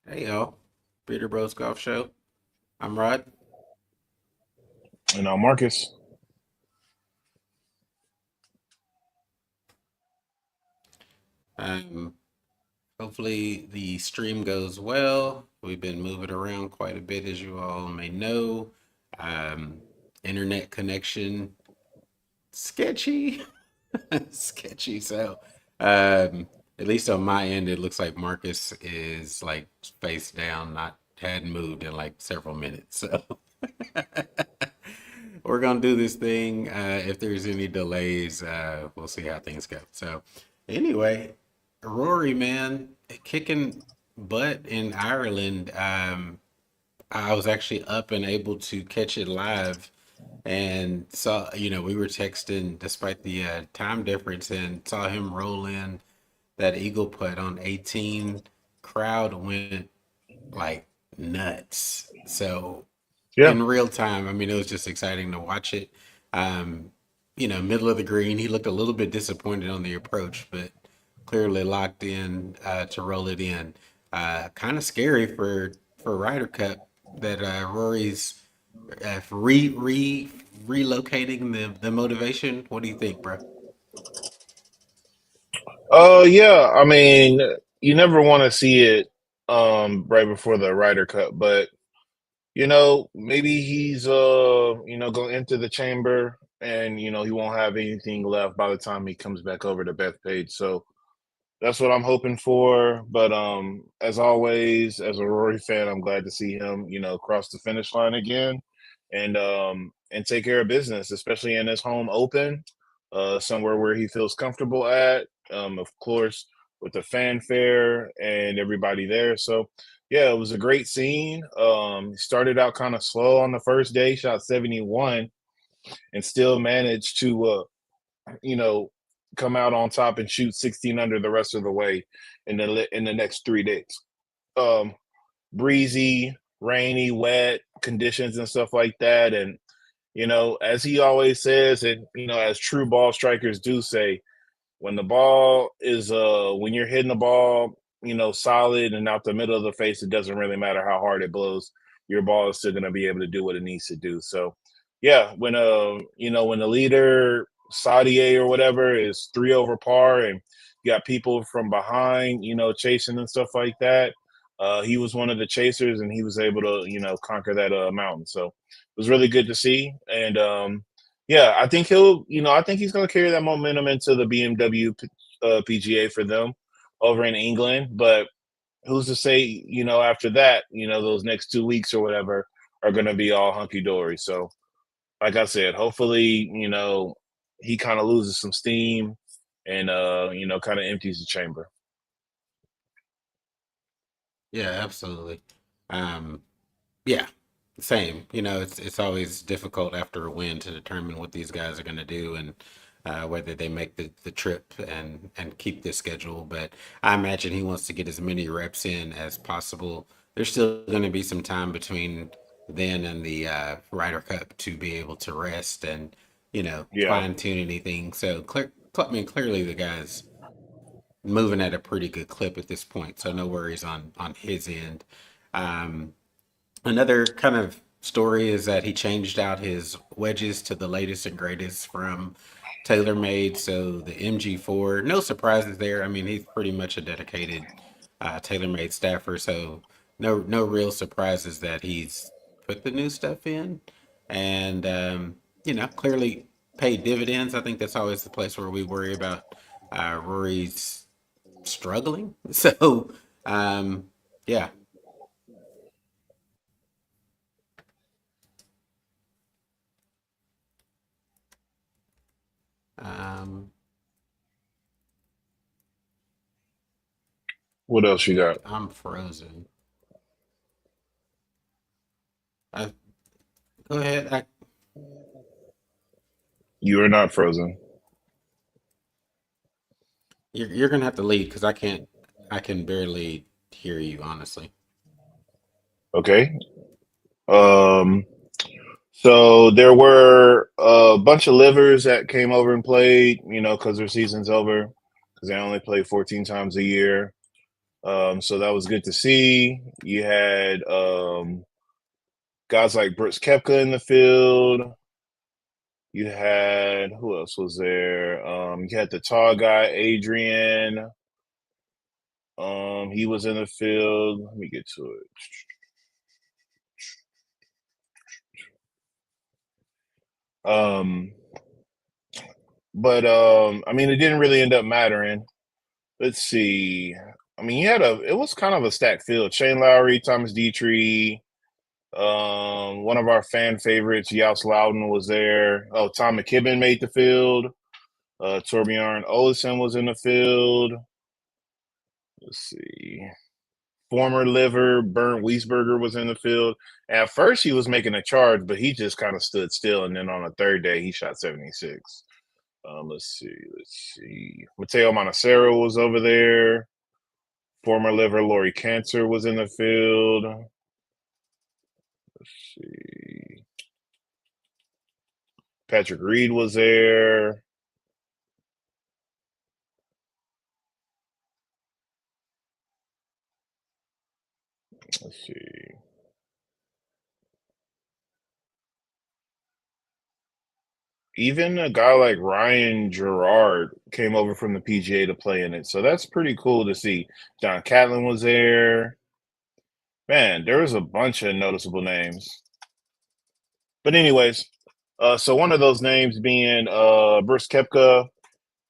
Hey y'all, Peter Bros Golf Show. I'm Rod. And Marcus. Um, Hopefully the stream goes well. We've been moving around quite a bit, as you all may know. Um, Internet connection sketchy, sketchy. So, at least on my end, it looks like Marcus is like face down, not hadn't moved in like several minutes. So. We're gonna do this thing. If there's any delays, we'll see how things go. So, anyway, Rory, man, kicking butt in Ireland. I was actually up and able to catch it live, and saw, we were texting despite the time difference, and saw him roll in that eagle putt on 18. Crowd went like nuts. So Yeah. in real time. I mean, it was just exciting to watch it. Um, Middle of the green. He looked a little bit disappointed on the approach, but clearly locked in to roll it in. Kind of scary for Ryder Cup that Rory's relocating the motivation. What do you think, bro? Yeah. I mean, you never want to see it right before the Ryder Cup, but maybe he's going into the chamber and he won't have anything left by the time he comes back over to Bethpage. So that's what I'm hoping for. But as always, as a Rory fan, I'm glad to see him, cross the finish line again and take care of business, especially in his home open, somewhere where he feels comfortable at. Of course, with the fanfare and everybody there. So yeah, it was a great scene. He started out kind of slow on the first day, shot 71, and still managed to you know, come out on top and shoot 16 under the rest of the way in the next 3 days. Um, Breezy, rainy, wet conditions and stuff like that. And as he always says, and as true ball strikers do say, when the ball is when you're hitting the ball, solid and out the middle of the face, it doesn't really matter how hard it blows. Your ball is still going to be able to do what it needs to do. So, yeah, when the leader Saudi or whatever is 3 over par, and you got people from behind, chasing and stuff like that. He was one of the chasers, and he was able to, conquer that mountain. So it was really good to see. And yeah, I think I think he's going to carry that momentum into the BMW PGA for them over in England. But who's to say, after that, those next 2 weeks or whatever are going to be all hunky dory. So, like I said, hopefully, he kind of loses some steam and, kind of empties the chamber. Yeah, absolutely. Um, Yeah, same. It's always difficult after a win to determine what these guys are going to do and whether they make the trip and keep this schedule. But I imagine he wants to get as many reps in as possible. There's still going to be some time between then and the Ryder Cup to be able to rest and Yeah. fine tune anything. So I mean, clearly the guy's moving at a pretty good clip at this point. So no worries on his end. Um, Another kind of story is that he changed out his wedges to the latest and greatest from TaylorMade. So the MG4, no surprises there. I mean, he's pretty much a dedicated TaylorMade staffer. So no real surprises that he's put the new stuff in, and clearly paid dividends. I think that's always the place where we worry about Rory's struggling. So yeah. Um, What else you got? I'm frozen. I, Go ahead. You are not frozen. You're gonna have to lead because I can't. I can barely hear you, honestly. Okay. Um, So there were a bunch of livers that came over and played, because their season's over, because they only play 14 times a year. So that was good to see. You had guys like Brooks Koepka in the field. You had who else was there? You had the tall guy, Adrian. He was in the field. Let me get to it. Um, but I mean, it didn't really end up mattering. Let's see. I mean, it was kind of a stacked field. Shane Lowry, Thomas Dietrich, one of our fan favorites, Yaus Loudon was there. Oh, Tom McKibben made the field. Torbjorn Olesen was in the field. Let's see. Former liver Bernd Wiesberger was in the field. At first, he was making a charge, but he just kind of stood still. And then on the third day, he shot 76. Let's see. Mateo Monacero was over there. Former liver Laurie Cantor was in the field. Let's see. Patrick Reed was there. Let's see. Even a guy like Ryan Gerard came over from the PGA to play in it. So that's pretty cool to see. John Catlin was there. Man, there was a bunch of noticeable names. But anyways, so one of those names being Brooks Koepka.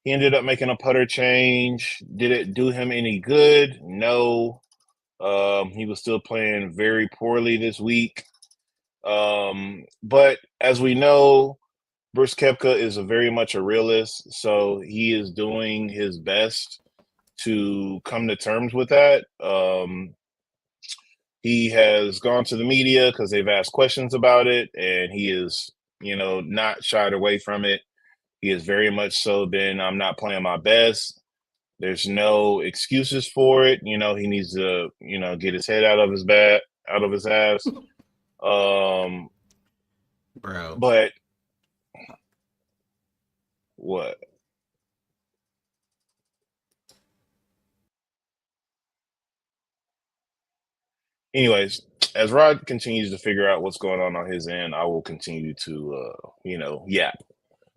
He ended up making a putter change. Did it do him any good? No. He was still playing very poorly this week. But as we know, Bruce Koepka is very much a realist, so he is doing his best to come to terms with that. He has gone to the media because they've asked questions about it, and he is, not shied away from it. He has very much so been, I'm not playing my best. There's no excuses for it. He needs to, get his head out of his ass. Bro. But what? Anyways, as Rod continues to figure out what's going on his end, I will continue to, yap.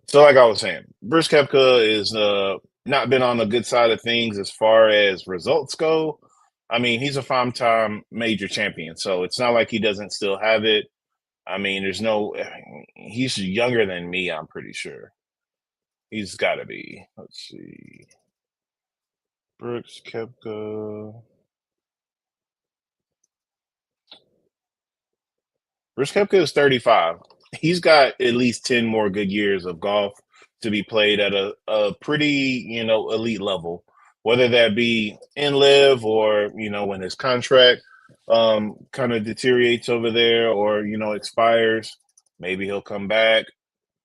So, like I was saying, Bruce Koepka is not been on the good side of things as far as results go. I mean, he's a five-time major champion, so it's not like he doesn't still have it. I mean, he's younger than me, I'm pretty sure. He's got to be. Let's see. Brooks Koepka. Brooks Koepka is 35. He's got at least 10 more good years of golf to be played at a pretty, elite level, whether that be in live or, when his contract kind of deteriorates over there or, expires. Maybe he'll come back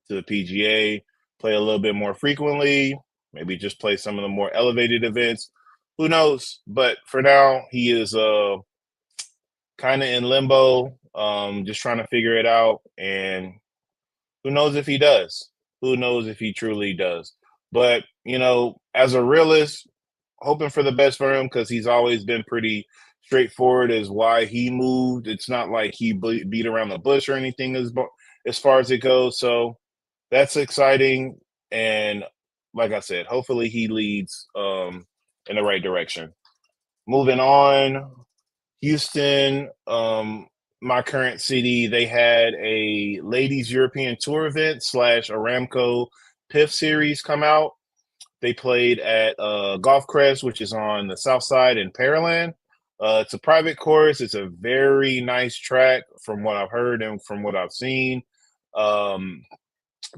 to the PGA, play a little bit more frequently, maybe just play some of the more elevated events. Who knows? But for now, he is kind of in limbo, just trying to figure it out. And who knows if he does? Who knows if he truly does? But, as a realist, hoping for the best for him because he's always been pretty straightforward as why he moved. It's not like he beat around the bush or anything as far as it goes. So that's exciting. And like I said, hopefully he leads in the right direction. Moving on, Houston, my current city, they had a ladies European Tour event / Aramco PIF series come out. They played at Golf Crest, which is on the south side in Pearland. It's a private course. It's a very nice track from what I've heard and from what I've seen.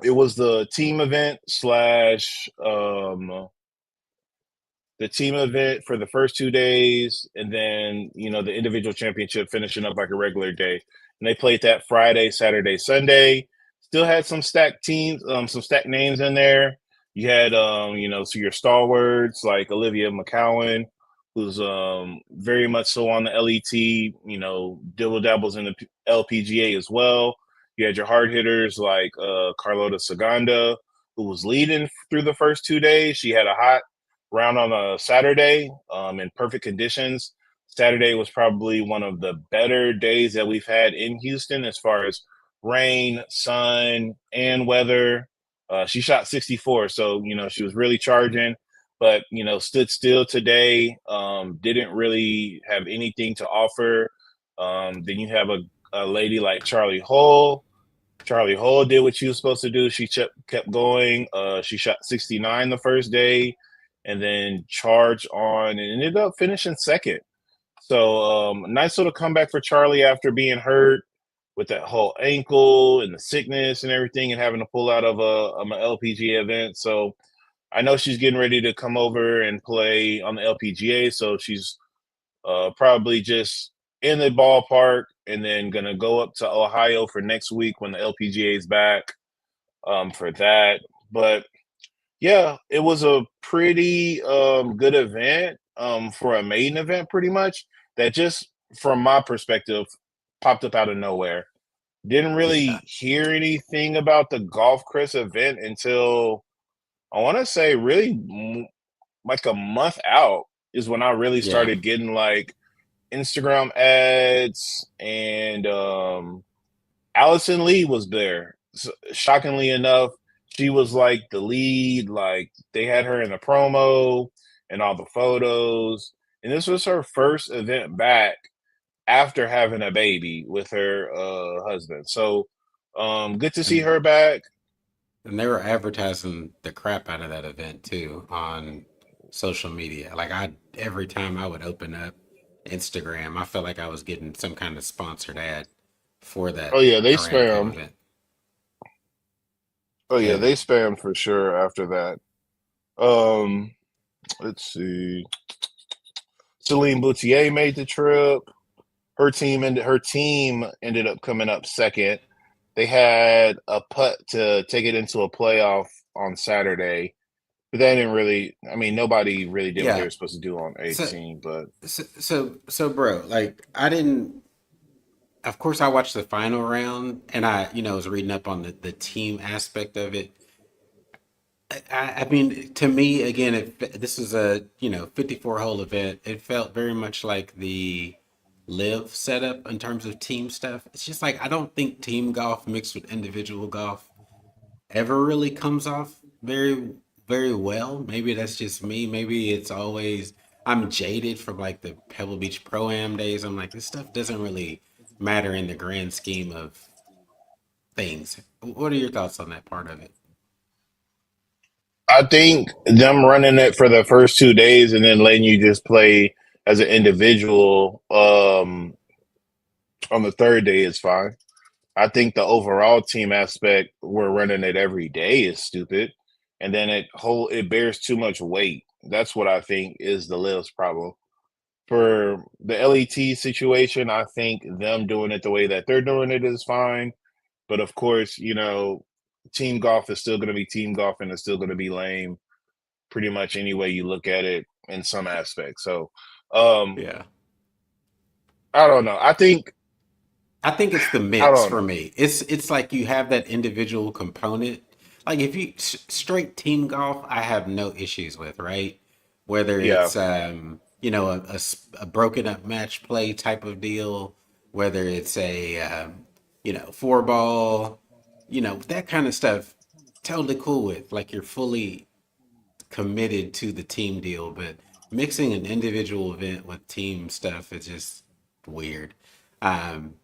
It was the team event the team event for the first 2 days, and then the individual championship finishing up like a regular day. And they played that Friday, Saturday, Sunday. Still had some stacked teams, some stacked names in there. You had so your stalwarts like Olivia McCowan, who's very much so on the LET. Dibble dabbles in the LPGA as well. You had your hard hitters like Carlota Saganda, who was leading through the first 2 days. She had a hot round on a Saturday in perfect conditions. Saturday was probably one of the better days that we've had in Houston as far as rain, sun, and weather. She shot 64, so she was really charging, but stood still today. Didn't really have anything to offer. Then you have a lady like Charlie Hull. Charlie Hull did what she was supposed to do. She kept going. She shot 69 the first day, and then charged on and ended up finishing second. So nice little comeback for Charlie after being hurt with that whole ankle and the sickness and everything, and having to pull out of an LPGA event. So I know she's getting ready to come over and play on the LPGA. So she's probably just in the ballpark, and then gonna go up to Ohio for next week when the LPGA is back for that. But yeah, it was a pretty good event for a maiden event, pretty much. That just from my perspective popped up out of nowhere. Didn't Yeah. really hear anything about the Golf Chris event until I want to say really like a month out is when I really Yeah. started getting like Instagram ads, and Allison Lee was there. So, shockingly enough, she was like the lead. Like they had her in the promo and all the photos, and this was her first event back after having a baby with her husband. So, good to see And her back. and they were advertising the crap out of that event too on social media. Like I every time I would open up Instagram, I felt like I was getting some kind of sponsored ad for Oh that yeah, they Aramco spammed. event. Oh yeah, And they spammed for sure after that. Um, let's see. Celine Boutier made the trip. Her team ended up coming up second. They had a putt to take it into a playoff on Saturday, but they didn't really. I mean, nobody really did what they yeah, were supposed to do on so 18. But so bro, like I didn't. Of course, I watched the final round, and I was reading up on the team aspect of it. I mean, to me, again, this is a 54 hole event. It felt very much like the live setup in terms of team stuff. It's just like I don't think team golf mixed with individual golf ever really comes off very well. Maybe that's just me. Maybe it's always I'm jaded from like the Pebble Beach Pro Am days. I'm like this stuff doesn't really matter in the grand scheme of things. What are your thoughts on that part of it? I think them running it for the first 2 days and then letting you just play as an individual on the third day is fine. I think the overall team aspect, we're running it every day, is stupid, and then it bears too much weight. That's what I think is the Liv's problem. For the LET situation, I think them doing it the way that they're doing it is fine. But of course, team golf is still going to be team golf, and it's still going to be lame pretty much any way you look at it in some aspects. So, um, Yeah. I don't know. I think it's the I mix don't for know. me. It's like you have that individual component. Like if you straight team golf, I have no issues with, right? Whether Yeah, it's a broken up match play type of deal, whether it's a four ball, that kind of stuff. Totally cool with. Like you're fully committed to the team deal, but mixing an individual event with team stuff is just weird. Um,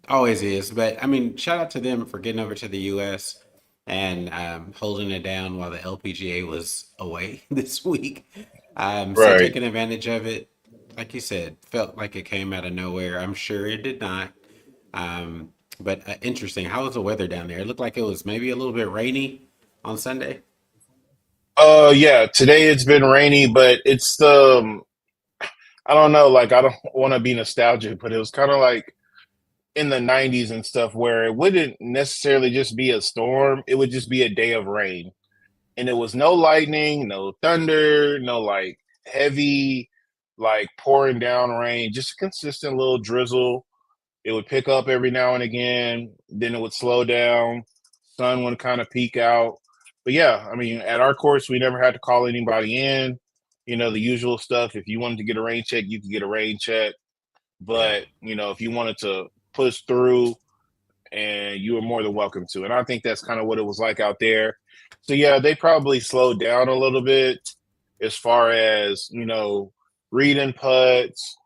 Always is, but I mean, shout out to them for getting over to the U.S. and holding it down while the LPGA was away this week. So right. taking advantage of it, like you said, felt like it came out of nowhere. I'm sure it did not. But interesting. How was the weather down there? It looked like it was maybe a little bit rainy on Sunday. Yeah, today it's been rainy, but it's the I don't know, like I don't want to be nostalgic, but it was kind of like in the 90s and stuff where it wouldn't necessarily just be a storm, it would just be a day of rain. And it was no lightning, no thunder, no like heavy like pouring down rain, just a consistent little drizzle. It would pick up every now and again, then it would slow down, sun would kind of peak out. But yeah, I mean, at our course, we never had to call anybody in. the usual stuff. If you wanted to get a rain check, you could get a rain check. Yeah. But, if you wanted to push through, and you were more than welcome to. And I think that's kind of what it was like out there. So yeah, they probably slowed down a little bit as far as, reading putts,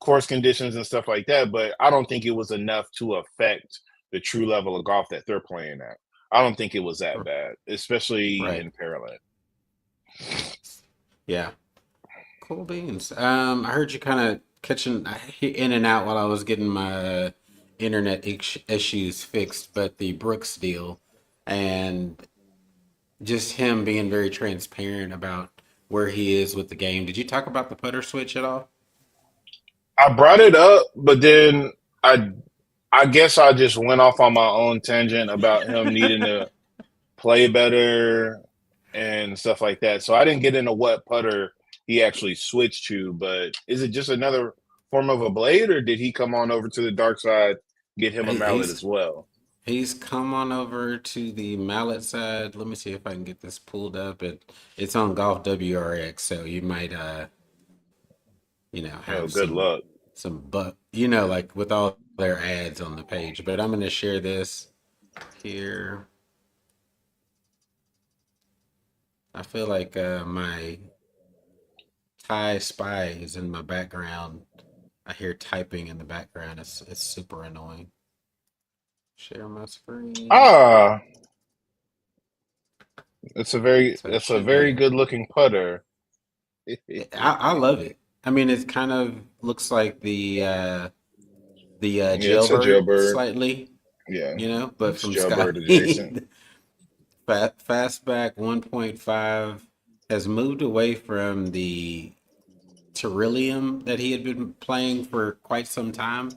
course conditions and stuff like that, but I don't think it was enough to affect the true level of golf that they're playing at. I don't think it was that bad, especially Right. in Pearland. Yeah. Cool beans. I heard you kind of catching in and out while I was getting my internet issues fixed, but the Brooks deal and just him being very transparent about where he is with the game. Did you talk about the putter switch at all? I brought it up, but then I I guess I just went off on my own tangent about him needing to play better and stuff like that. So I didn't get into what putter he actually switched to, but is it just another form of a blade, or did he come on over to the dark side, get him a He- mallet He's as well? he's come on over to the mallet side. Let me see if I can get this pulled up. It's on Golf WRX, so you might Oh, have good luck. some but like with all their ads on the page. But I'm gonna share this here. I feel like my Thai spy is in my background. I hear typing in the background. It's super annoying. Share my screen. Ah, it's a very So it it's a should be very there. good looking putter. I love it. I mean, it kind of looks like the Yeah, it's a jailbird jailbird. sly, Yeah, but it's from jailbird Scotty. adjacent. Fastback 1.5 has moved away from the Terillium that he had been playing for quite some time,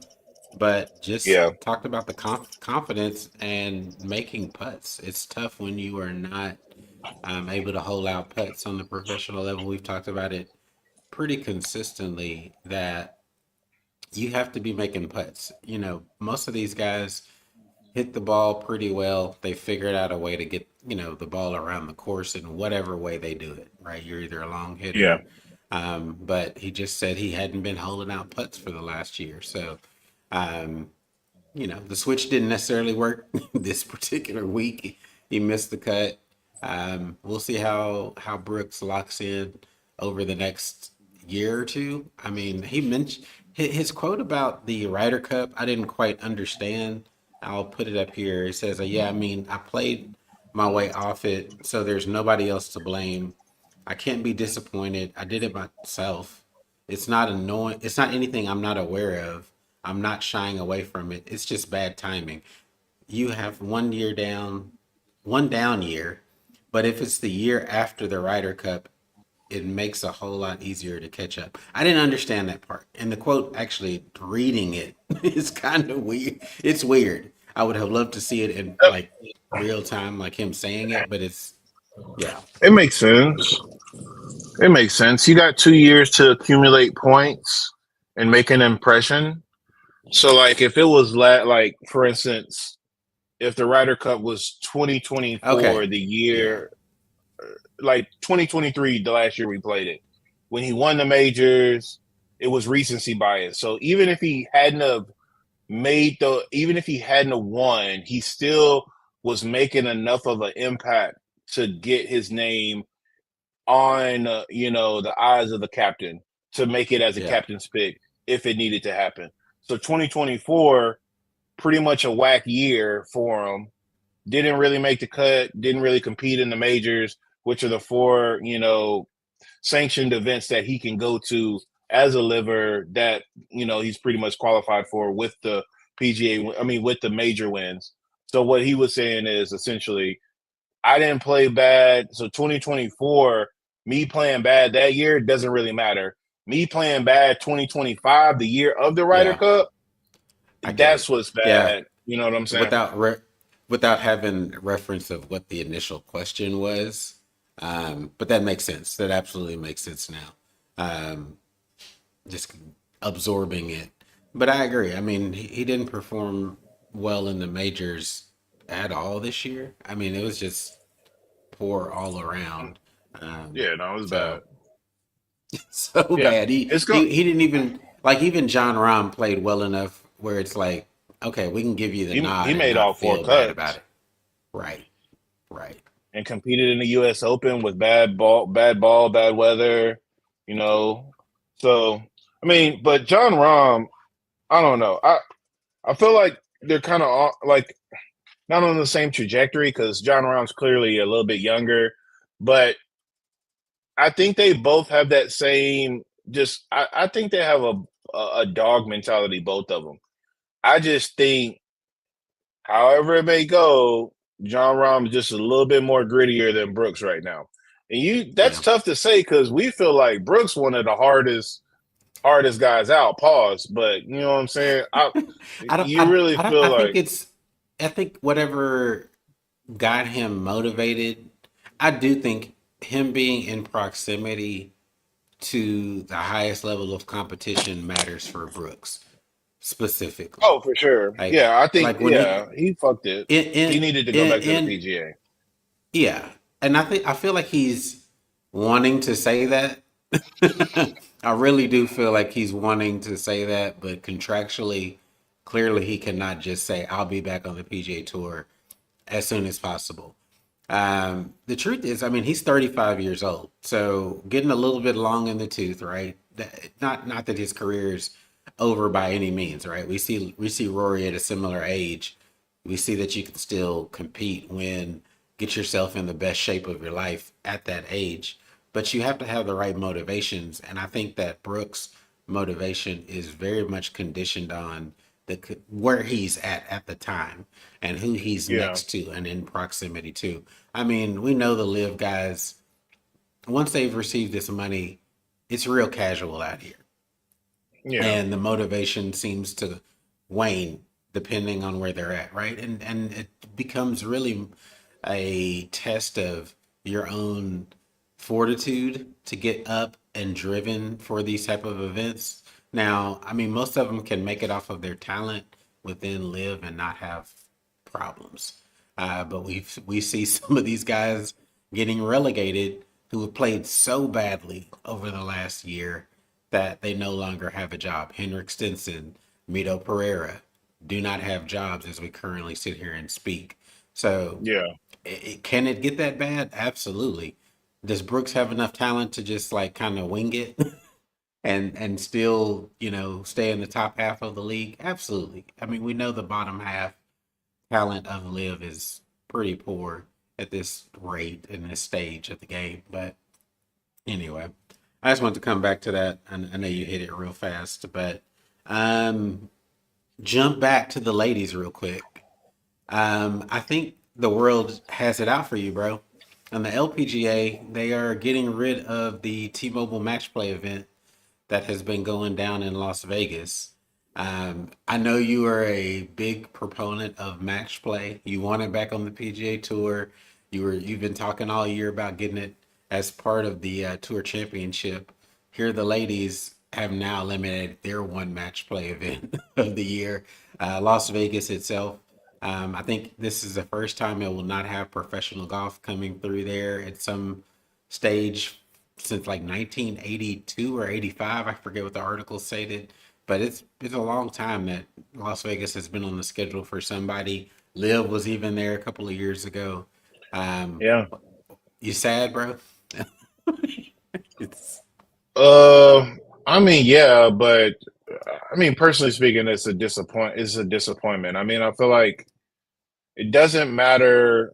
but just Yeah, talked about the confidence and making putts. It's tough when you are not able to hold out putts on the professional level. We've talked about it pretty consistently that you have to be making putts. Most of these guys hit the ball pretty well. They figured out a way to get, the ball around the course in whatever way they do it, right? You're either a long yeah. hitter, but he just said he hadn't been holding out putts for the last year. So, um, the switch didn't necessarily work this particular week. He missed the cut. We'll see how Brooks locks in over the next year or two. I mean, he mentioned his quote about the Ryder Cup. I didn't quite understand. I'll put it up here. It says, "Yeah, I mean, I played my way off it, so there's nobody else to blame. I can't be disappointed. I did it myself. It's not annoying. It's not anything I'm not aware of. I'm not shying away from it. It's just bad timing. You have 1 year down, one down year, but if it's the year after the Ryder Cup, it makes a whole lot easier to catch up." I didn't understand that part. And the quote, actually reading it, is kind of weird. It's weird. I would have loved to see it in like real time, like him saying it, but yeah, It makes sense. It makes sense. You got 2 years to accumulate points and make an impression. So, like, if it was like, for instance, if the Ryder Cup was okay, 2024, the yeah, year, like 2023, the last year we played it, when he won the majors, it was recency bias. So even if he hadn't have won, he still was making enough of an impact to get his name on the eyes of the captain, to make it as a yeah, captain's pick if it needed to happen. So 2024, pretty much a whack year for him. Didn't really make the cut, didn't really compete in the majors, which are the four sanctioned events that he can go to as a liver, that he's pretty much qualified for with the PGA. I mean, with the major wins. So what he was saying is essentially, I didn't play bad. So 2024, me playing bad that year doesn't really matter. Me playing bad 2025, the year of the Ryder yeah. Cup, I get that's it. what's Yeah, bad. You know what I'm saying? without without having reference of what the initial question was. But that makes sense. That absolutely makes sense now. Um, just absorbing it. But I agree. I mean, he didn't perform well in the majors at all this year. I mean, it was just poor all around. Um, Yeah, no, it was bad. so So Yeah, bad. He, it's going. he he didn't even like even John Rahm played well enough where it's like, okay, we can give you the He nod and made not all four feel bad about cuts it. Right, right. and competed in the U.S. Open with bad weather. You know, so I mean, but John Rahm, I don't know. I feel like they're kind of like not on the same trajectory because John Rahm's clearly a little bit younger, but I think they both have that same. Just I think they have a dog mentality, both of them. I just think, however it may go, John Rahm is just a little bit more grittier than Brooks right now, and that's Yeah. tough to say because we feel like Brooks one of the hardest guys out. Pause, but you know what I'm saying. You really I feel think like it's, I think whatever got him motivated, I do think him being in proximity to the highest level of competition matters for Brooks specifically. oh for sure, Like, yeah. I think like when yeah he fucked it. in, He in, needed to go in, back to the in PGA. yeah, and I feel like he's wanting to say that. I really do feel like he's wanting to say that, but contractually, clearly he cannot just say, "I'll be back on the PGA Tour as soon as possible." The truth is, I mean, he's 35 years old, so getting a little bit long in the tooth, right? Not that his career's over by any means, right? We see Rory at a similar age. We see that you can still compete, win, get yourself in the best shape of your life at that age, but you have to have the right motivations, and I think that Brooks' motivation is very much conditioned on where he's at the time and who he's Yeah, next to and in proximity to. I mean, we know the live guys, once they've received this money, it's real casual out here. yeah, And the motivation seems to wane depending on where they're at, right? And it becomes really a test of your own fortitude to get up and driven for these type of events. Now, I mean, most of them can make it off of their talent within live and not have problems. But we see some of these guys getting relegated who have played so badly over the last year that they no longer have a job. Henrik Stenson, Mito Pereira do not have jobs as we currently sit here and speak. So, yeah. can it get that bad? Absolutely. Does Brooks have enough talent to just like kind of wing it and still, stay in the top half of the league? Absolutely. I mean, we know the bottom half talent of Live is pretty poor at this rate in this stage of the game. But anyway, I just want to come back to that. I know you hit it real fast, but um, jump back to the ladies real quick. I think the world has it out for you, bro. On the LPGA, they are getting rid of the T-Mobile Match Play event that has been going down in Las Vegas. I know you are a big proponent of match play. You want it back on the PGA Tour. You've been talking all year about getting it as part of the Tour Championship. Here, the ladies have now eliminated their one match play event of the year. Las Vegas itself. I think this is the first time it will not have professional golf coming through there at some stage since like 1982 or 85. I forget what the article stated, but it's a long time that Las Vegas has been on the schedule for somebody. Liv was even there a couple of years ago. Um, Yeah. you sad, bro? It's Uh, I mean, yeah, but I mean, personally speaking, It's a disappointment. I mean, I feel like it doesn't matter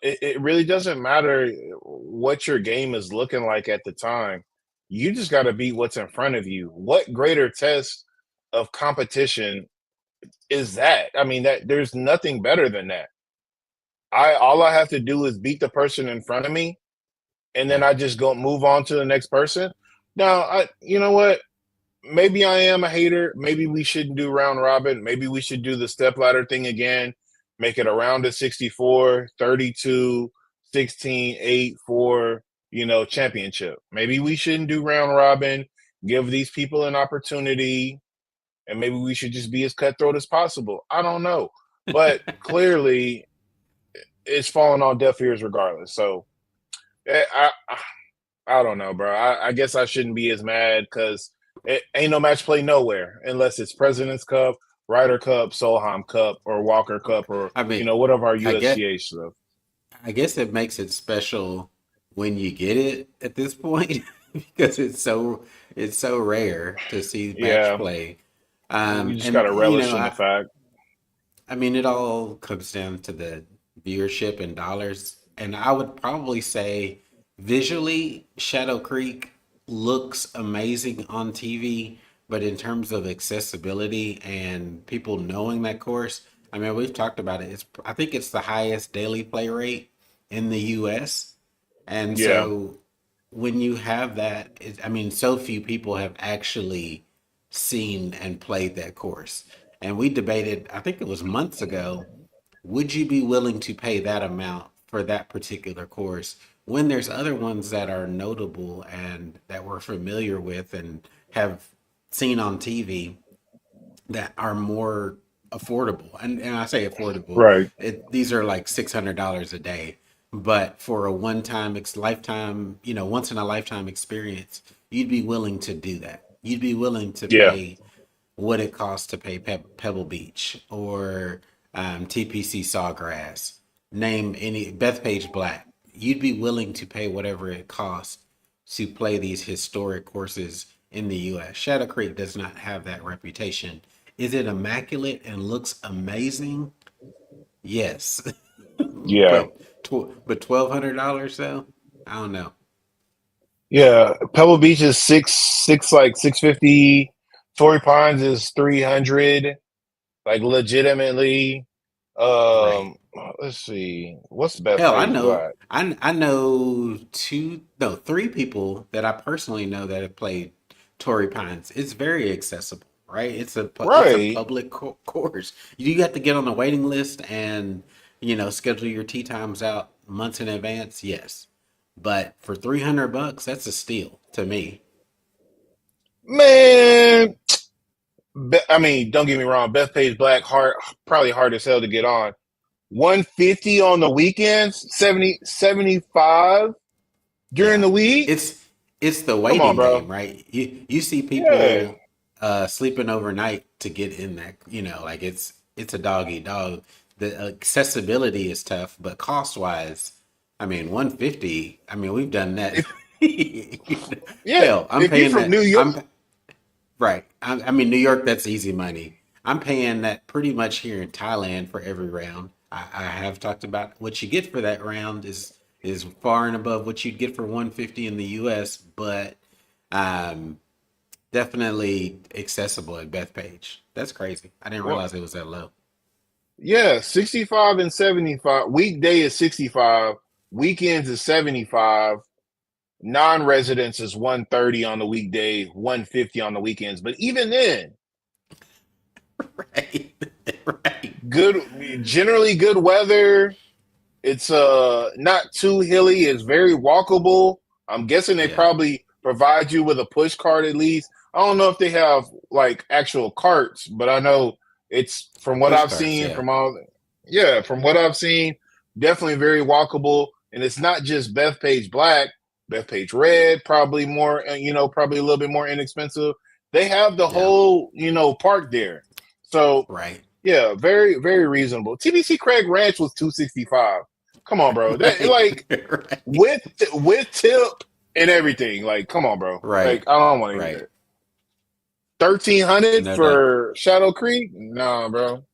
it really doesn't matter what your game is looking like at the time. You just got to beat what's in front of you. What greater test of competition is that? I mean, that there's nothing better than that. I all I have to do is beat the person in front of me, and then yeah. I just go move on to the next person. Now, you know what? Maybe I am a hater. Maybe we shouldn't do round robin. Maybe we should do the step ladder thing again. Make it a round of 64, 32, 16, 8, 4, championship. Maybe we shouldn't do round robin. Give these people an opportunity. And maybe we should just be as cutthroat as possible. I don't know. But clearly, it's falling on deaf ears regardless. So, I I don't know, bro. I guess I shouldn't be as mad because it ain't no match play nowhere unless it's President's Cup, Ryder Cup, Solheim Cup, or Walker Cup, or I mean, whatever our I get USGA stuff. I guess it makes it special when you get it at this point because it's so rare to see match Yeah, play. you just And gotta relish in the fact. I mean it all comes down to the viewership and dollars. And I would probably say visually Shadow Creek looks amazing on TV, but in terms of accessibility and people knowing that course, I mean we've talked about it. I think it's the highest daily play rate in the US. And Yeah, so when you have that, I mean, so few people have actually seen and played that course. And we debated, I think it was months ago, would you be willing to pay that amount for that particular course when there's other ones that are notable and that we're familiar with and have seen on TV that are more affordable. And I say affordable, right. these are like $600 a day. But for a lifetime, once in a lifetime experience, you'd be willing to do that. You'd be willing to Yeah, pay what it costs to pay Pebble Beach or TPC Sawgrass. Name any Bethpage Black. You'd be willing to pay whatever it costs to play these historic courses in the U.S. Shadow Creek does not have that reputation. Is it immaculate and looks amazing? Yes, yeah, but $1,200 though, I don't know. yeah. Pebble Beach is six like 650. Torrey Pines is 300. Like legitimately. Right. Um, let's see. What's Hell, I Bethpage know Black? I know three people that I personally know that have played Torrey Pines. It's very accessible, right? It's a Right. public course. You got to get on the waiting list and schedule your tee times out months in advance. Yes, but for $300, that's a steal to me. Man, I mean, don't get me wrong. Bethpage Black probably hard as hell to get on. 150 on the weekends, 70 75 during Yeah, the week. it's it's the Come on, waiting game, bro. right? You see Yeah, people sleeping overnight to get in that. Like it's a dog eat dog. The accessibility is tough, but cost wise, I mean, 150. I mean, we've done that. if yeah, Hell, I'm if you're paying from that. New York, Right. I mean, New York, that's easy money. I'm paying that pretty much here in Thailand for every round. I have talked about what you get for that round is far and above what you'd get for 150 in the US, but um, definitely accessible at Bethpage. That's crazy. I didn't well, realize it was that low. yeah, 65 and 75. Weekday is 65, weekends is 75. Non-residents is 130 on the weekday, 150 on the weekends. But even then, Right. Right. good generally good weather. It's not too hilly, it's very walkable. I'm guessing they Yeah. probably provide you with a push cart at least. I don't know if they have like actual carts, but I know it's from what Push I've carts, seen yeah. from all yeah, from what I've seen, definitely very walkable. And it's not just Bethpage Black, Bethpage Red, probably more, probably a little bit more inexpensive. They have the Yeah. whole, park there. So Right. yeah, very, very reasonable. TBC Craig Ranch was 265. Come on, bro. That Right. like Right. with tip and everything. Like, come on, bro. Like, Right. I don't want to hear Right. that. 1,300 No doubt. for Shadow Creek? Nah, bro.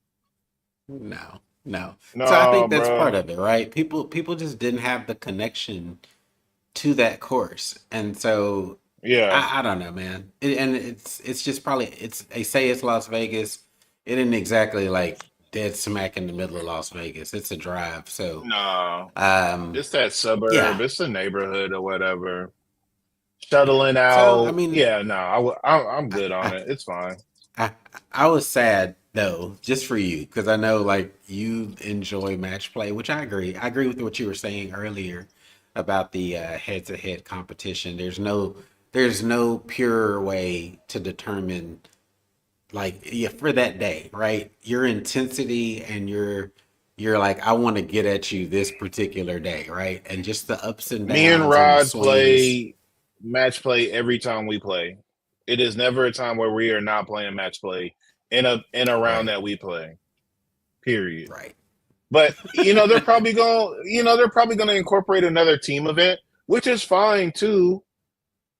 No, no. So I No, think that's part bro. of it, right? People just didn't have the connection to that course, and so Yeah. I don't know, man. And it's just probably they say it's Las Vegas. It isn't exactly like dead smack in the middle of Las Vegas. It's a drive, so No. um, It's that suburb. yeah, It's the neighborhood or whatever. yeah. Shuttling So I out. mean, Yeah, no. I'm I, good on I it. It's fine. I I was sad though, just for you, because I know like you enjoy match play, which I agree. I agree with what you were saying earlier about the head-to-head competition. There's no pure way to determine like yeah, for that day, right? Your intensity and you're like I want to get at you this particular day, right? And just the ups and Me and downs and the Rod swings. play. match play every time we play. It is never a time where we are not playing match play in a round Right. that we play. Period. Right. But they're probably going to incorporate another team event, which is fine too.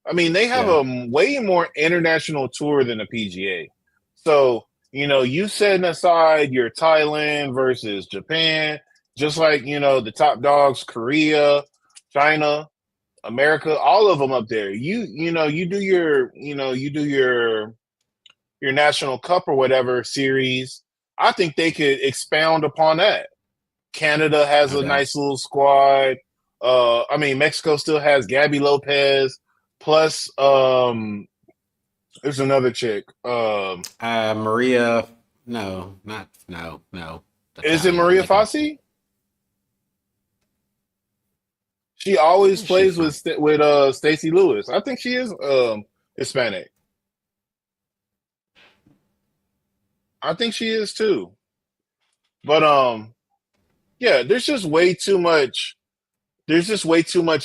I mean, they have Yeah. a way more international tour than the PGA. So, you setting aside your Thailand versus Japan, just like, the top dogs, Korea, China, America, all of them up there. You do your national cup or whatever series. I think they could expound upon that. Canada has No a doubt. nice little squad. I mean, Mexico still has Gabby Lopez. Plus, there's another chick. Maria. No, not no, no. Is it Italian. I'm Maria making. Fassi? She always Where's she plays from? with Stacey Lewis. I think she is Hispanic. I think she is too. But yeah, there's just way too much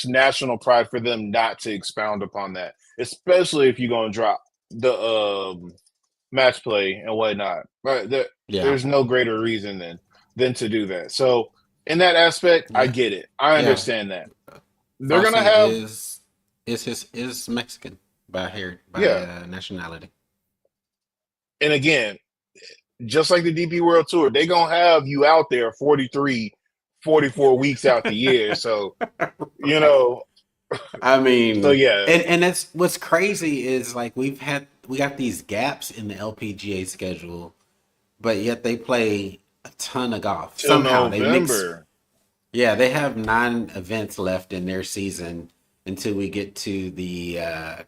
national pride for them not to expound upon that, especially if you're gonna drop the match play and whatnot. Right? Yeah. There's no greater reason than to do that. So in that aspect, I Yeah. get it. I Yeah. understand that. They're gonna Fossey have is Mexican by hair by yeah. nationality. And again, just like the DP World Tour, they gonna have you out there 43, 44 weeks out the year. So, you Right. know, I so mean, yeah, and that's what's crazy is like we got these gaps in the LPGA schedule, but yet they play a ton of golf. till Somehow they mix. November. Yeah, they have 9 events left in their season until we get to the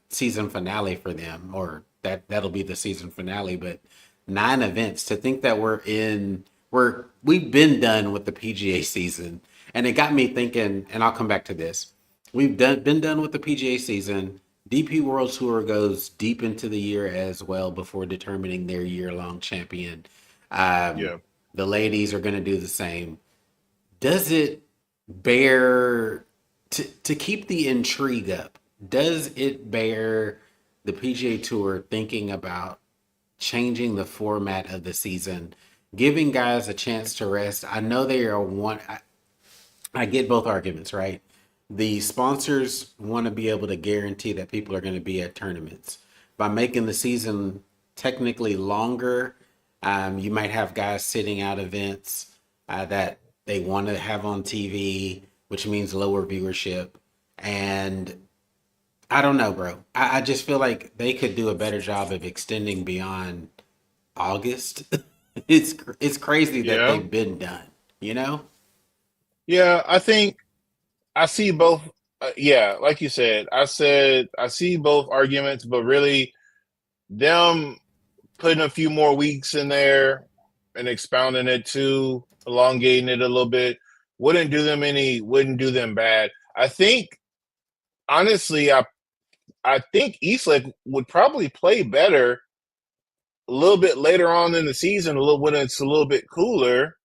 season finale for them, or that'll be the season finale. But 9 events. To think that we've been done with the PGA season, and it got me thinking. And I'll come back to this. We've been done with the PGA season. DP World Tour goes deep into the year as well before determining their year-long champion. Um, Yeah. the ladies are going to do the same. Does it bear to keep the intrigue up? Does it bear the PGA Tour thinking about changing the format of the season, giving guys a chance to rest? I know they are one. I get both arguments, right? The sponsors want to be able to guarantee that people are going to be at tournaments. By making the season technically longer, you might have guys sitting out events that they want to have on TV, which means lower viewership. And I don't know, bro. I just feel like they could do a better job of extending beyond August. It's crazy that Yeah. they've been done, you know? Yeah. I think I see both. Yeah. Like you said, I see both arguments, but really, them putting a few more weeks in there and expounding it too, elongating it a little bit, wouldn't do them bad. I think honestly, I think Eastlake would probably play better a little bit later on in the season, a little when it's a little bit cooler,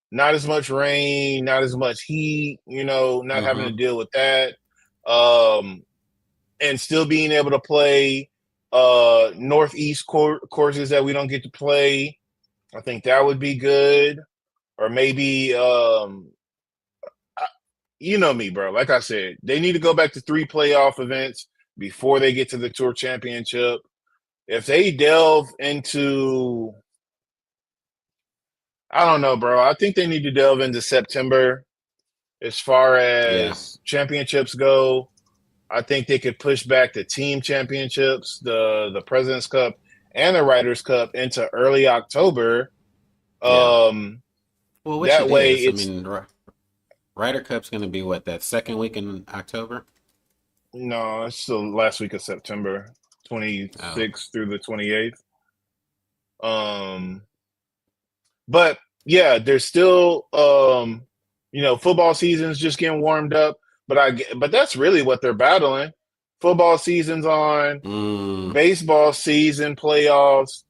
not as much rain, not as much heat, not having to Mm-hmm. deal with that. Um, and still being able to play northeast courses that we don't get to play. I think that would be good. Or maybe you know me, bro. Like I said, they need to go back to 3 playoff events before they get to the Tour Championship. If they delve into, I don't know, bro. I think they need to delve into September as far Yeah. as championships go. I think they could push back the team championships, the President's Cup, and the Ryder's Cup into early October. Yeah. Um, Well, which that it way, is. I it's mean, Ryder Cup's going to be what, that second week in October? no, it's the last week of September, Oh, 26th through the 28th. Um, but yeah, there's still football season's just getting warmed up. But that's really what they're battling. Football season's on, mm, baseball season playoffs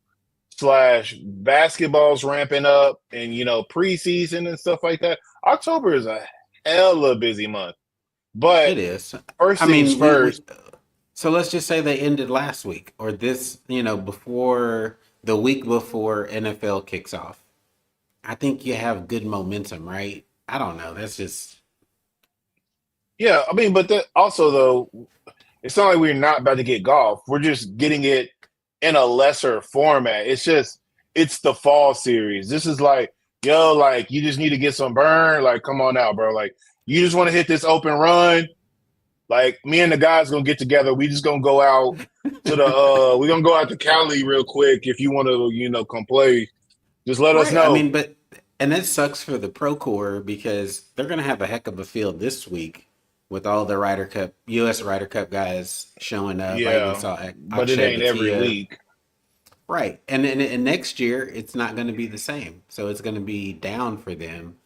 slash basketball's ramping up, and preseason and stuff like that. October is a hella busy month. But it is. first I things mean, we first. So let's just say they ended last week or this, before the week before NFL kicks off. I think you have good momentum, right? I don't know. That's just Yeah, I mean, but also though, it's not like we're not about to get golf. We're just getting it in a lesser format. It's the fall series. This is like, yo, like you just need to get some burn. Like, come on out, bro. Like, you just want to hit this open run. Like, me and the guys gonna get together. We just gonna go out to the we're gonna go out to Cali real quick. If you want to, come play, just let us right. I know. mean, and that sucks for the Procore because they're going to have a heck of a field this week with all the Ryder Cup, U.S. Ryder Cup guys showing up. I even Yeah, saw but it Akshay ain't every Bhatia. week. Right. And next year, it's not going to be the same. So it's going to be down for them.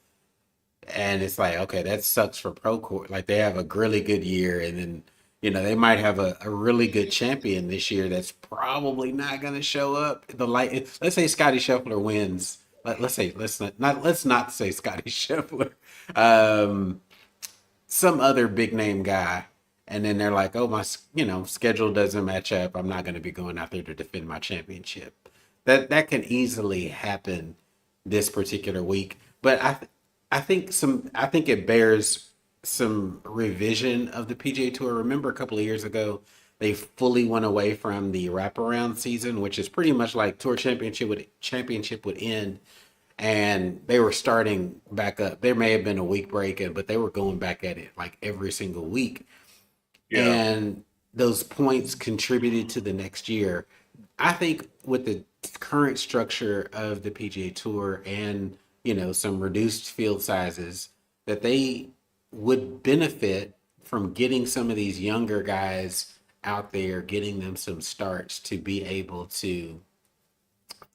And it's like, okay, that sucks for Procore. Like they have a really good year, and then they might have a really good champion this year that's probably not going to show up. Let's say Scotty Scheffler wins. Let's not say Scotty Scheffler. Um, some other big name guy, and then they're like, oh, my schedule doesn't match up. I'm not going to be going out there to defend my championship. That can easily happen this particular week, but I think it bears some revision of the PGA Tour. Remember a couple of years ago, they fully went away from the wraparound season, which is pretty much like Tour Championship would end, and they were starting back up. There may have been a week break, but they were going back at it like every single week, Yeah, and those points contributed to the next year. I think with the current structure of the PGA Tour and some reduced field sizes, that they would benefit from getting some of these younger guys out there, getting them some starts to be able to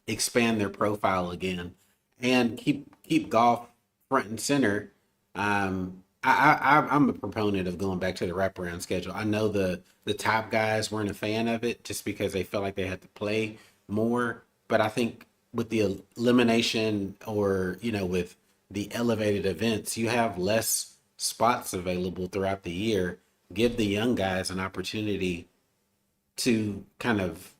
expand their profile again and keep golf front and center. I'm a proponent of going back to the wraparound schedule. I know the top guys weren't a fan of it just because they felt like they had to play more, but I think with the elimination or with the elevated events, you have less spots available throughout the year. Give the young guys an opportunity to kind of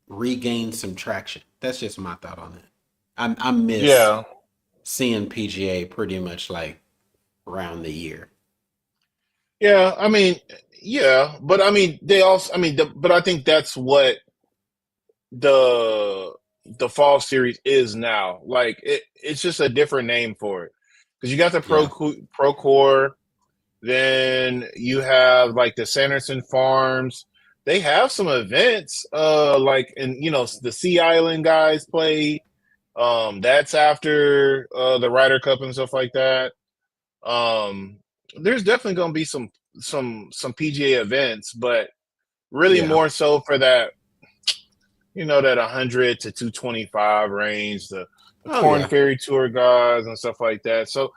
regain some traction. That's just my thought on it. I miss yeah, seeing PGA pretty much like around the year. yeah. I mean, yeah, but I mean, they also. I mean, but I think that's what the the fall series is now. Like, it's just a different name for it because you got the Yeah. Pro Core. Then you have like the Sanderson Farms. They have some events, like, and the Sea Island guys play. That's after the Ryder Cup and stuff like that. Um, there's definitely going to be some PGA events, but really Yeah. more so for that 100 to 225 range, the Oh Corn yeah. Ferry Tour guys and stuff like that. So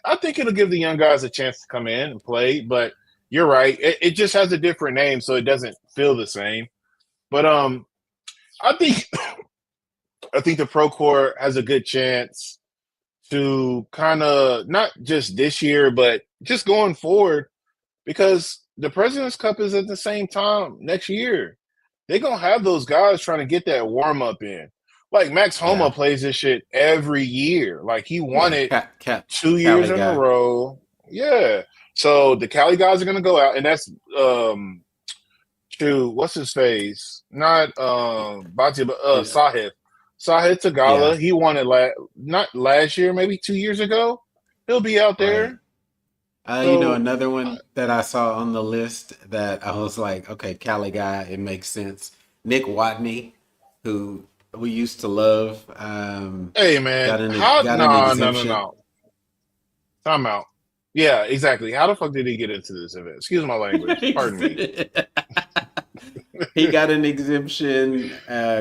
I think it'll give the young guys a chance to come in and play. But you're right, it just has a different name, so it doesn't feel the same. But I think I think the Procore has a good chance to kind of not just this year, but just going forward, because the President's Cup is at the same time next year. They're gonna have those guys trying to get that warm up in. Like Max Homa Yeah. plays this shit every year. Like he won Yeah. it two years Cali in a guy. row. Yeah. So the Cali guys are gonna go out, and that's to what's his face? Not Bati, but You know. Sahith. Sahith Yeah. Tagala. He won it not last year, maybe 2 years ago. He'll be out Right. there. So Another one that I saw on the list that I was like, okay, Cali guy, it makes sense. Nick Watney, who we used to love, hey man, got an how got an no no no exemption. no. Time out. Yeah, exactly. How the fuck did he get into this event? Excuse my language. Pardon me. He got an exemption,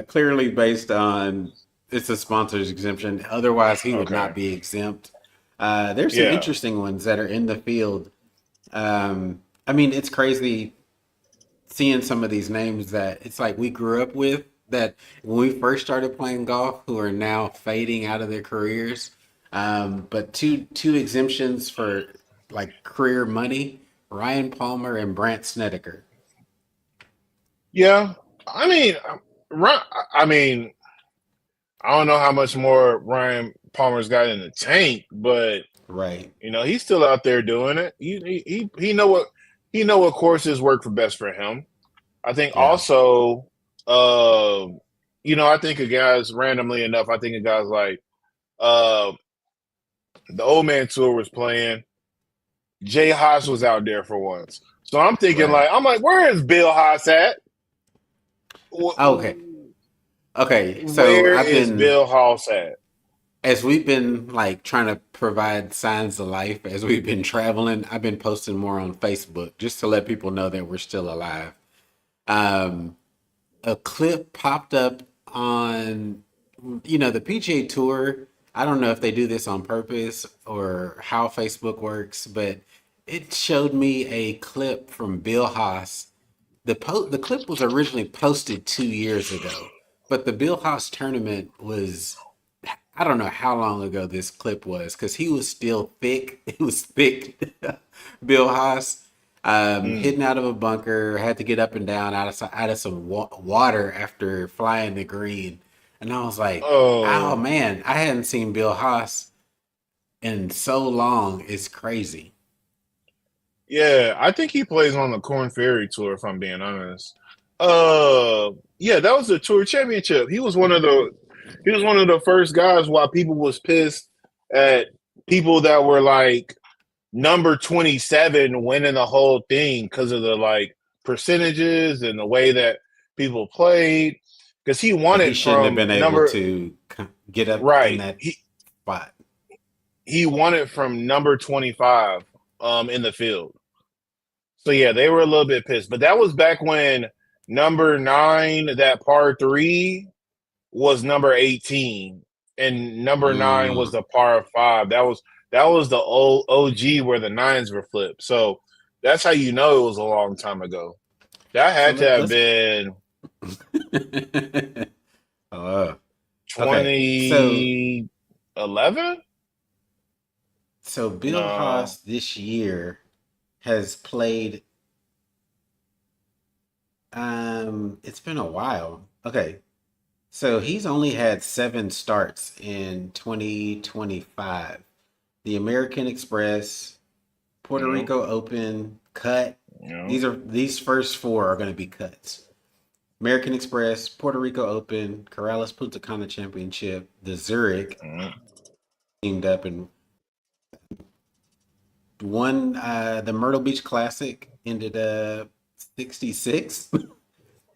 clearly based on it's a sponsor's exemption. Otherwise, he would Okay. not be exempt. There's some Yeah. interesting ones that are in the field. I mean, it's crazy seeing some of these names that it's like we grew up with that when we first started playing golf, who are now fading out of their careers. But two exemptions for like career money: Ryan Palmer and Brant Snedeker. Yeah, I mean, I mean, I don't know how much more Ryan Palmer's got in the tank, but Right. he's still out there doing it. He know what courses work for best for him. I think Yeah. also, I think of guys randomly enough. I think of guys like uh, the Old Man Tour was playing. Jay Haas was out there for once, so I'm thinking Right. where is Bill Haas at? Okay. Okay. So Where is Bill Haas at? as we've been like trying to provide signs of life as we've been traveling, I've been posting more on Facebook just to let people know that we're still alive. Um, a clip popped up on, the PGA Tour. I don't know if they do this on purpose or how Facebook works, but it showed me a clip from Bill Haas. The clip was originally posted 2 years ago, but the Bill Haas tournament was, I don't know how long ago this clip was because he was still thick. He was thick. Bill Haas, Mm. hitting out of a bunker, had to get up and down out of some water after flying the green, and I was like, "Oh Oh, man, I hadn't seen Bill Haas in so long. It's crazy." yeah, I think he plays on the Corn Ferry Tour, if I'm being honest. Yeah, that was the Tour Championship. He was one of the first guys while people was pissed at people that were like number 27 winning the whole thing because of the like percentages and the way that people played. Because he won Yeah, he it shouldn't have from been able number to get up in right. that spot. He won it from number 25 in the field. So yeah, they were a little bit pissed. But that was back when number 9, that par 3, was number 18, and number 9 was Mm. the par 5. That was the old OG where the nines were flipped. So that's how you know it was a long time ago. That So had to have let's. been uh, okay, so 2011. Bill Haas No, this year has played. It's been a while. Okay, so he's only had 7 starts in 2025. The American Express, Puerto no, Rico Open, cut. no. These first four are going to be cuts. American Express, Puerto Rico Open, Corrales Punta Cana Championship, the Zurich No. teamed up and won the Myrtle Beach Classic, ended up 66.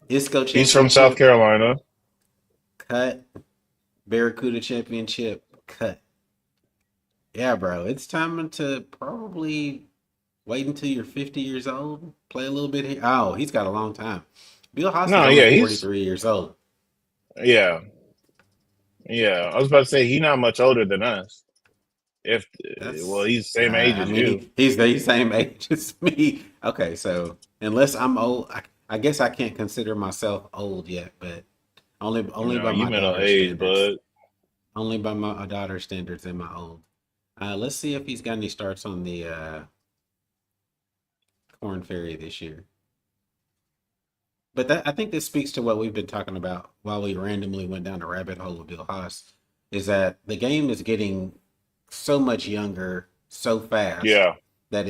ISCO He's from South Championship, Carolina. cut. Barracuda Championship, cut. Yeah, bro, it's time to probably wait until you're 50 years old, play a little bit here. Oh, he's got a long time. Bill Haas is No, only yeah, he's 43 years old. yeah, yeah. I was about to say he's not much older than us. If well, That's, he's the same age I as mean, you. he's the same age as me. Okay, so unless I'm old, I guess I can't consider myself old yet, but only No, by you my middle daughter's age, standards. bud. Only by my daughter's standards am I old. Let's see if he's got any starts on the Corn Ferry this year. But I think this speaks to what we've been talking about while we randomly went down the rabbit hole with Bill Haas, is that the game is getting so much younger so fast Yeah. that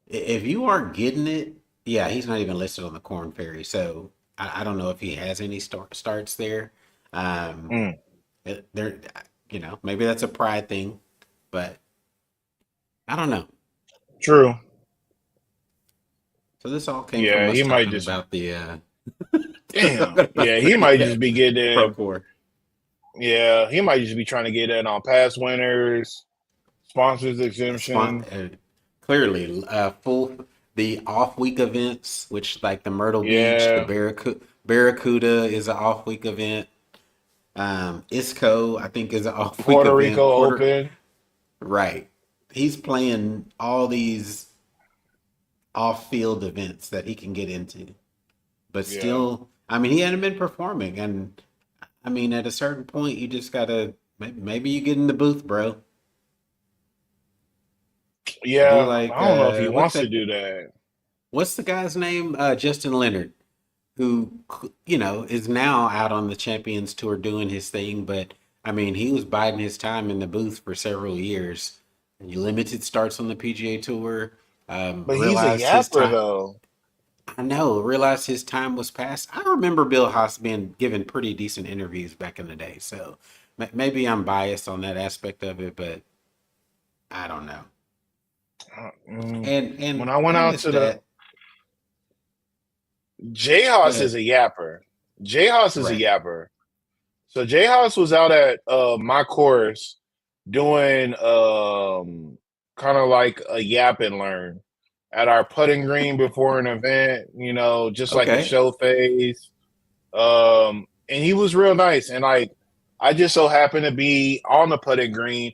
if you aren't getting it, yeah, he's not even listed on the Corn Ferry. So I don't know if he has any starts there. Um, Mm, there, maybe that's a pride thing, but I don't know. true. So this all came from Yeah, us he might talking just about the damn. Yeah, he might just be getting. Procore. Yeah, he might just be trying to get in on past winners, sponsors Spon- exemption. uh, Clearly, full the off week events, which like the Myrtle Beach, the Yeah, Barracuda is an off week event. ISCO, I think, is an off week Puerto event. Rico Open. Right. He's playing all these off field events that he can get into, but Yeah, still, I mean, he hadn't been performing, and I mean, at a certain point, you just gotta maybe you get in the booth, bro. Do yeah. like I don't know if he wants to do that. what's the guy's name? Justin Leonard, who is now out on the Champions Tour doing his thing. But I mean, he was biding his time in the booth for several years. He limited starts on the PGA Tour. But he's a Realized his yapper time. though. I know. Realized his time was past. I remember Bill Haas being given pretty decent interviews back in the day. So maybe I'm biased on that aspect of it, but I don't know. Mm, when And I went on out this to the stat, J go House is ahead. a yapper. J House is a Right. yapper. So J House was out at my course doing kind of like a yap and learn at our putting green before an event, just like a Okay. show phase. And he was real nice. And like I just so happened to be on the putting green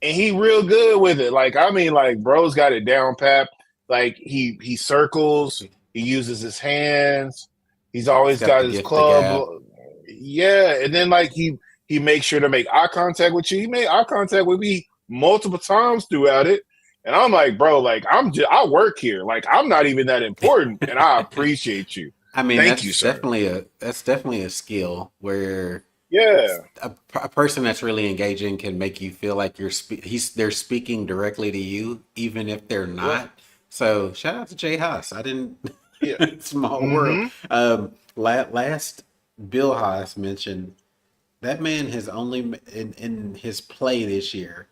and he real good with it. Like, I mean, like bro's got it down pat. Like he circles, he uses his hands, he's He's always got the got his gift of club. gab. Yeah, and then like he makes sure to make eye contact with you. He made eye contact with me multiple times throughout it. And I'm like, bro, like I work here. Like I'm not even that important and I appreciate you. I mean, Thank you, sir. that's definitely a skill where Yeah. a person that's really engaging can make you feel like they're speaking directly to you, even if they're Yep. not. So shout out to Jay Haas. I didn't. Yeah. Small world. Mm-hmm. Last Bill Haas mentioned that man has only in his play this year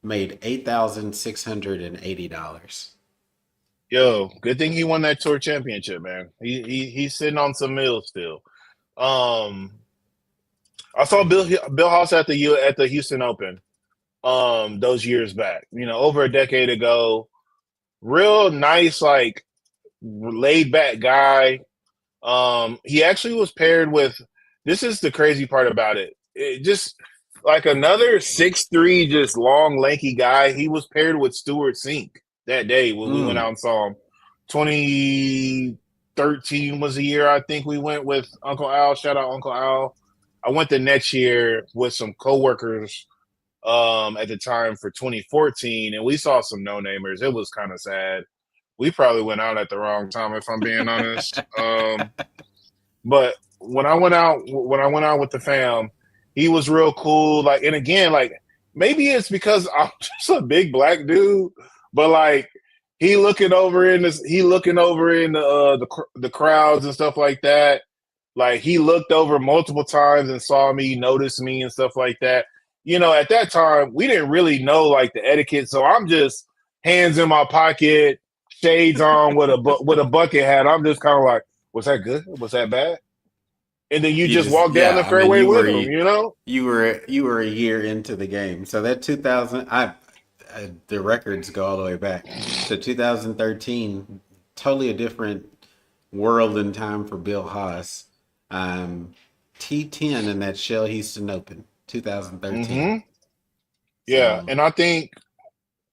made $8,680. Yo, good thing he won that tour championship, man. He's sitting on some mills still. Um, I saw Bill Haas at the Houston Open those years back. Over a decade ago. Real nice, like laid back guy. He actually was paired with. This is the crazy part about it. It just like another 6'3", just long, lanky guy. He was paired with Stuart Sink that day when we went Mm, out and saw him. 2013 was the year I think we went with Uncle Al. Shout out Uncle Al. I went the next year with some coworkers at the time for 2014, and we saw some no namers. It was kind of sad. We probably went out at the wrong time, if I'm being honest. But when I went out with the fam, he was real cool. Like, and again, like maybe it's because I'm just a big black dude, but like he looking over in the crowds and stuff like that. Like he looked over multiple times and saw me, noticed me and stuff like that. At that time we didn't really know like the etiquette, so I'm just hands in my pocket, shades on with a bucket hat. I'm just kind of like, was that good? Was that bad? And then you you just just walk down yeah. the I mean, fairway with them. you were a year into the game. So that 2000, the records go all the way back. So 2013, totally a different world and time for Bill Haas. Um, T10 in that Shell Houston Open, 2013. Mm-hmm. Yeah, So and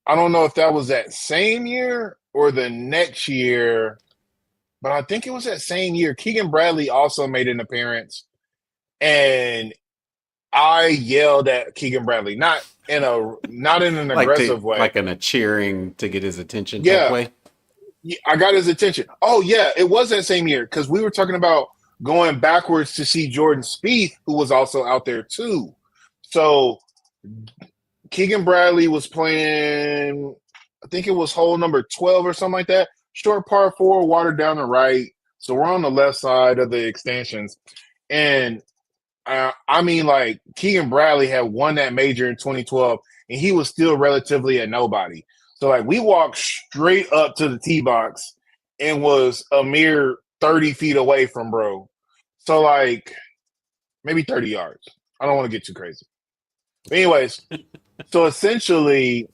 I don't know if that was that same year or the next year, but I think it was that same year. Keegan Bradley also made an appearance, and I yelled at Keegan Bradley, not in an aggressive way. like in a cheering to get his attention type Yeah, way. I got his attention. Oh yeah, it was that same year because we were talking about going backwards to see Jordan Spieth, who was also out there too. So Keegan Bradley was playing, I think it was hole number 12 or something like that. Short par four, water down the right. So we're on the left side of the extensions. And I mean, like, Keegan Bradley had won that major in 2012, and he was still relatively a nobody. So, like, we walked straight up to the tee box and was a mere 30 feet away from bro. So, like, maybe 30 yards. I don't want to get too crazy. But anyways, so essentially,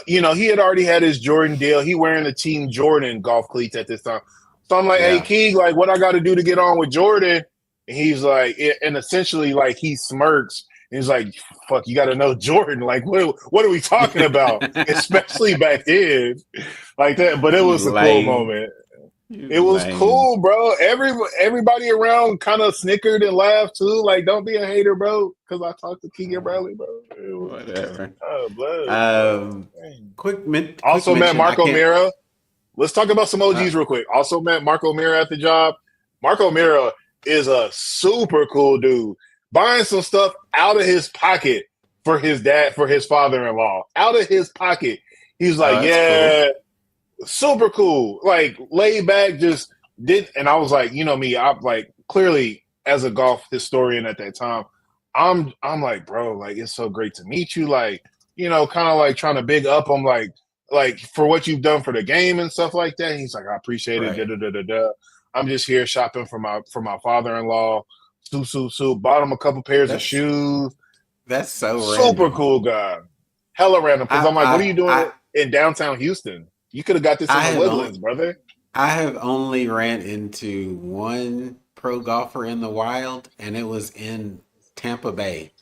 he had already had his Jordan deal. He wearing the Team Jordan golf cleats at this time. So I'm like, hey, Yeah. Keeg, like, what I got to do to get on with Jordan? And he's like, and essentially, like, he smirks. And he's like, fuck, you got to know Jordan. Like, what are we talking about? Especially back then, like that. But it You was a cool lame. moment. You It was lame. cool, bro. Everybody around kind of snickered and laughed too. Like, don't be a hater, bro. Because I talked to Keegan Bradley, bro. It was Whatever. blood, bro. Um, Dang. quick Also met mention. I Marco can't. Mira. Let's talk about some Uh, OGs real quick. Also met Marco Mira at the job. Marco Mira is a super cool dude. Buying some stuff out of his pocket for his dad, for his father-in-law, out of his pocket. He's Oh, like, that's cool. yeah, super cool. Like laid back, just did. And I was like, you know me, I'm like clearly as a golf historian at that time, I'm like, bro, like it's so great to meet you. Like, you know, kind of like trying to big up him, like for what you've done for the game and stuff like that. And he's like, I appreciate it. Da Right. da da da da. I'm just here shopping for my father-in-law. Soup. Bought him a couple pairs of That's shoes. that's so Super random. cool guy. Hella random. Because I'm like, what are you doing I in downtown Houston? You could have got this in I the have on, Woodlands, brother. I have only ran into one pro golfer in the wild, and it was in Tampa Bay,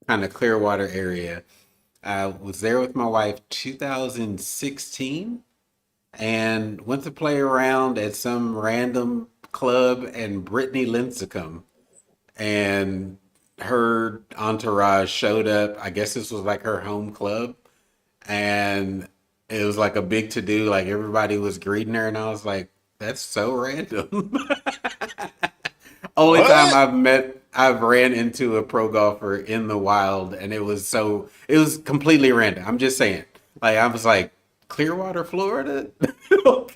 kind of Clearwater area. I was there with my wife 2016 and went to play around at some random club, and Brittany Lincecum and her entourage showed up. I guess this was like her home club, and it was like a big to do. Like everybody was greeting her, and I was like, "That's so random." Only time What? I've ran into a pro golfer in the wild, and it was completely random. I'm just saying, like I was like Clearwater, Florida,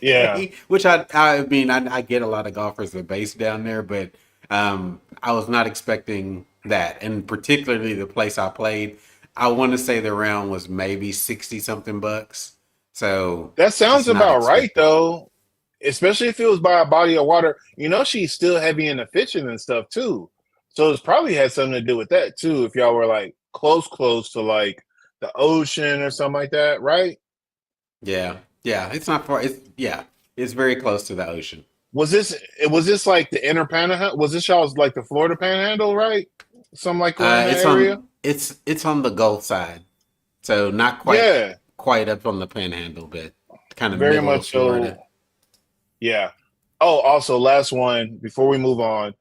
Yeah. okay. Which I mean, I get a lot of golfers that are based down there, but I was not expecting that, and particularly the place I played. I want to say the round was maybe 60 something bucks, so That sounds just not about right expecting it. though. Especially if it was by a body of water. You know, she's still heavy in the fishing and stuff too. So it's probably had something to do with that too. If y'all were like close to like the ocean or something like that, right? Yeah, yeah, it's not far. It's very close to the ocean. Was this like the inner panhandle? Was this y'all's like the Florida panhandle, right? Something like around that area? It's on the Gulf side, so not Yeah, quite up on the Panhandle, but kind of very middle of much so. Florida. Yeah. Oh, also last one before we move on.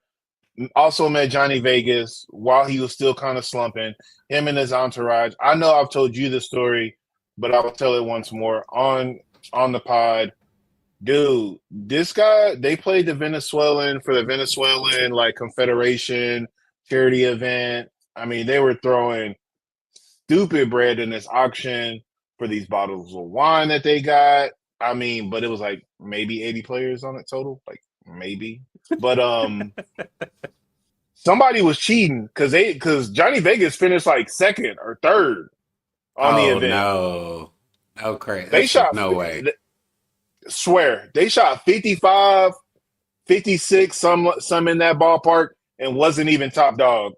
Also met Johnny Vegas while he was still kind of slumping. Him and his entourage. I know I've told you the story, but I will tell it once more on the pod. Dude, this guy, they played the Venezuelan for the Venezuelan like Confederation charity event. I mean, they were throwing stupid bread in this auction for these bottles of wine that they got. I mean, but it was like maybe 80 players on it total, like maybe. But somebody was cheating because Johnny Vegas finished like second or third on the Oh event. no. Okay, They that's shot no way. swear they shot 55, 56, some in that ballpark and wasn't even top dog.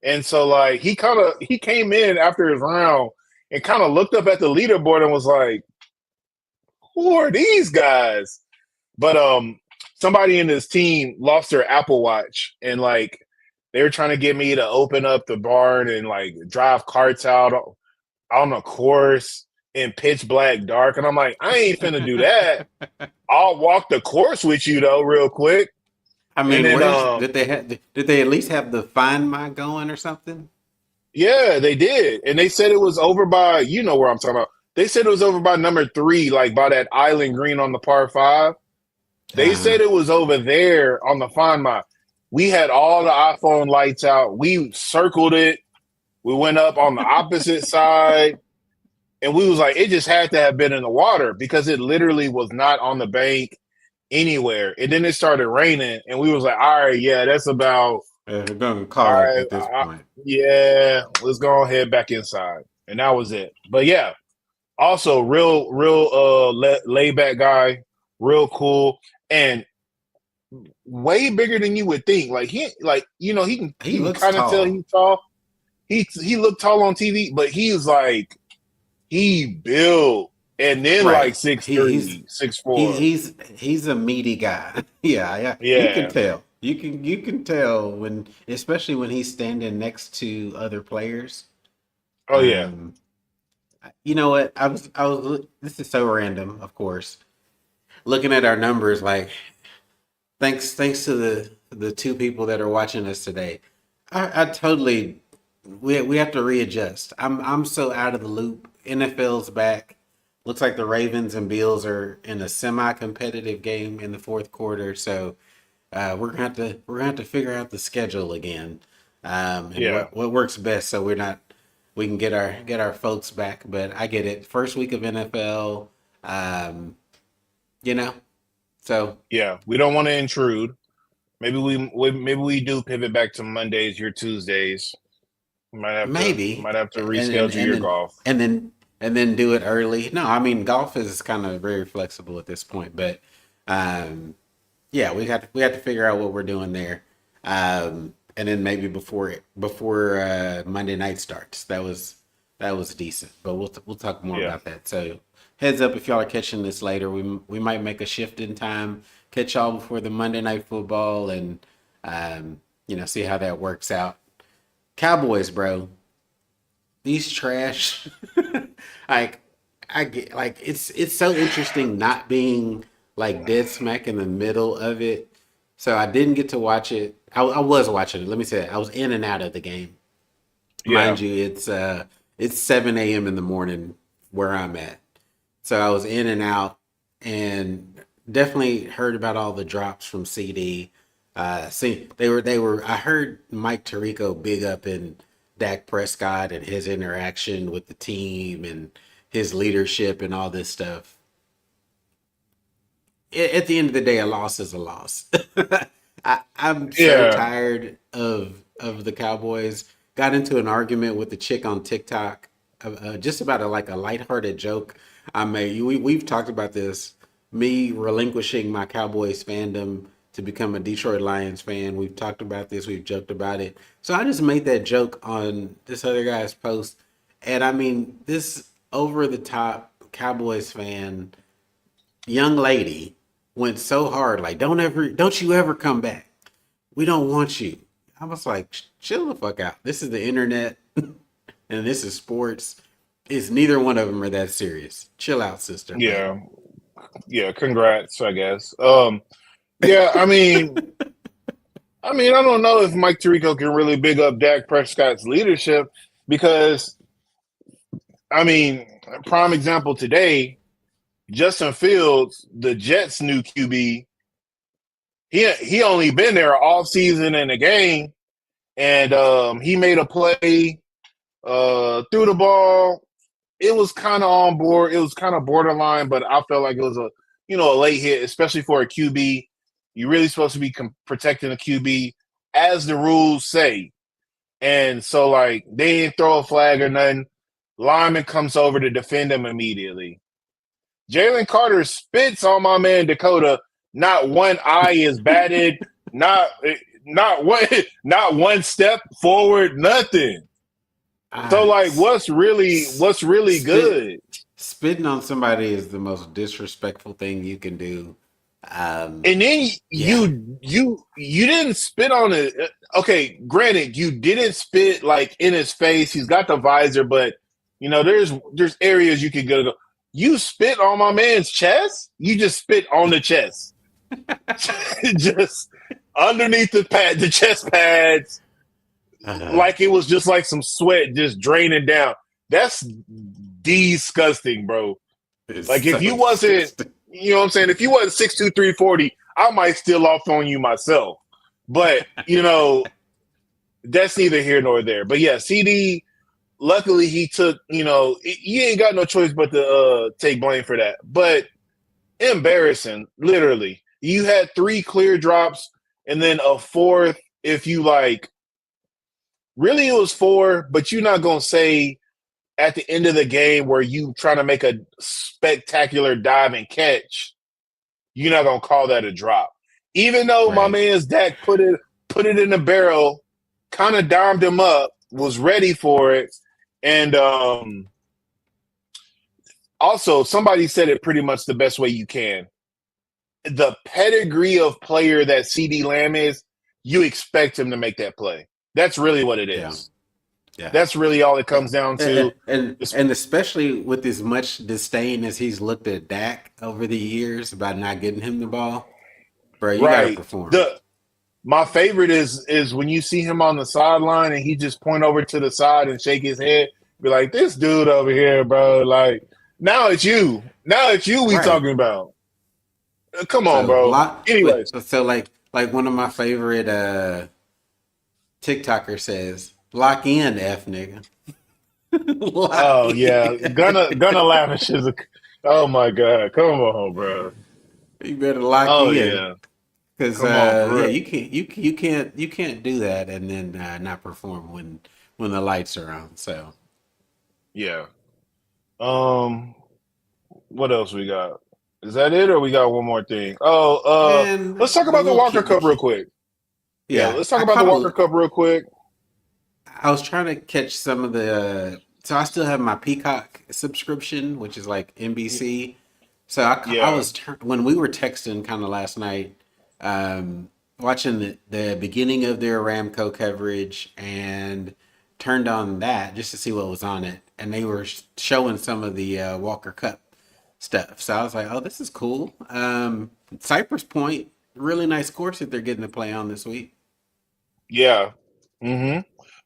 And so like he came in after his round and kind of looked up at the leaderboard and was like, who are these guys? But somebody in his team lost their Apple Watch and like they were trying to get me to open up the barn and like drive carts out on a course in pitch black dark. And I'm like, I ain't finna do that. I'll walk the course with you though, real quick. I And mean, then where's did they at least have the Find My going or something? yeah, they did. And they said it was over by, you know where I'm talking about. They said it was over by number 3, like by that island green on the par 5. They Uh-huh. said it was over there on the Find My. We had all the iPhone lights out. We circled it. We went up on the opposite side. And we was like, it just had to have been in the water because it literally was not on the bank anywhere. And then it started raining. And we was like, all right, yeah, that's about We're gonna all call it right. at this point. Yeah, let's go ahead back inside. And that was it. But yeah, also real laid back guy, real cool. And way bigger than you would think. Like he like He you can looks kind of tell tall. he's tall. He looked tall on TV, but he's like he built and then like Right. six three, six four. He's a meaty guy. Yeah, yeah. You can Yeah. tell. You can tell when, especially when he's standing next to other players. Oh yeah. Um, you know what? This is so random, of course. Looking at our numbers, like thanks to the two people that are watching us today. I totally we have to readjust. I'm so out of the loop. NFL's back. Looks like the Ravens and Bills are in a semi-competitive game in the fourth quarter. So we're gonna have to figure out the schedule again, and Yeah, what works best so we can get our folks back. But I get it. First week of NFL, um, you know, so yeah. We don't want to intrude. Maybe we do pivot back to Mondays, your Tuesdays. maybe Might have to and and reschedule and your then golf. and then and then do it early. No, I mean golf is kind of very flexible at this point, but um, yeah, we got to figure out what we're doing there, and then maybe before Monday night starts. That was decent, but we'll talk more Yeah, about that. So heads up if y'all are catching this later, we might make a shift in time, catch y'all before the Monday night football, and see how that works out. Cowboys, bro, these trash. like I get like it's so interesting not being like dead smack in the middle of it. So I didn't get to watch it. I was watching it. Let me say that. I was in and out of the game. yeah, Mind you, it's 7 a.m. in the morning where I'm at. So I was in and out and definitely heard about all the drops from CD. See, they were. I heard Mike Tirico big up in Dak Prescott and his interaction with the team and his leadership and all this stuff. At the end of the day, a loss is a loss. I'm so yeah. tired of the Cowboys. Got into an argument with the chick on TikTok, just about like a lighthearted joke I made. We've talked about this. Me relinquishing my Cowboys fandom to become a Detroit Lions fan. We've talked about this. We've joked about it. So I just made that joke on this other guy's post, and I mean this over the top Cowboys fan young lady went so hard, like, don't you ever come back. We don't want you. I was like, chill the fuck out. This is the internet and this is sports. It's neither one of them are that serious. Chill out, sister. But Yeah, yeah, congrats, I guess. Yeah, I don't know if Mike Tirico can really big up Dak Prescott's leadership because, I mean, prime example today, Justin Fields, the Jets' new QB, he only been there all season in the game, and he made a play, threw the ball. It was kind of on board. It was kind of borderline, but I felt like it was a late hit, especially for a QB. You're really supposed to be protecting a QB as the rules say. And so, like, they didn't throw a flag or nothing. Lyman comes over to defend him immediately. Jalen Carter spits on my man Dakota. Not one eye is batted. Not not one not one step forward. Nothing. So, I like, what's really spit good? spitting on somebody is the most disrespectful thing you can do. And then Yeah, you didn't spit on it. Okay, granted, you didn't spit like in his face. He's got the visor, but there's areas you could go. You spit on my man's chest. You just spit on the chest, just underneath the chest pads, uh, like it was just like some sweat just draining down. That's disgusting, bro. it's Like if so you wasn't, disgusting. you know what I'm saying? If you wasn't 6'2", 340, I might steal off on you myself. But, that's neither here nor there. But yeah, CD, luckily he took, he ain't got no choice but to take blame for that. But embarrassing, literally. You had 3 clear drops and then a fourth if you like, really it was 4, but you're not going to say at the end of the game where you trying to make a spectacular dive and catch, you're not gonna call that a drop. Even though my Right. man's Dak put it in the barrel, kind of dimed him up, was ready for it, and also somebody said it pretty much the best way you can. The pedigree of player that CD Lamb is, you expect him to make that play. That's really what it Yeah. is. Yeah. That's really all it comes down to. And especially with as much disdain as he's looked at Dak over the years about not getting him the ball, bro, you got to Right. perform. My favorite is when you see him on the sideline and he just point over to the side and shake his head, be like, "This dude over here, bro." Like now it's you. Now it's you we Right. talking about. Come on, So bro. lot, Anyways, so like like one of my favorite TikTokers says, "Lock in, F nigga." Lock Oh yeah, in. gonna lavish is a. Oh my god, come on, bro. You better lock Oh in. yeah, Because come on for yeah, real. you can't do that and then not perform when the lights are on. So Yeah. Um, what else we got? Is that it, or we got one more thing? Oh, let's and talk about the we'll Walker keep the Cup real key. quick. Yeah, Yeah, let's talk about the Walker Cup real quick. I was trying to catch some of the. So I still have my Peacock subscription, which is like NBC. So I Yeah, was when we were texting kind of last night, watching the beginning of their Aramco coverage and turned on that just to see what was on it, and they were showing some of the Walker Cup stuff. So I was like, oh, this is cool. Cypress Point, really nice course that they're getting to play on this week. yeah.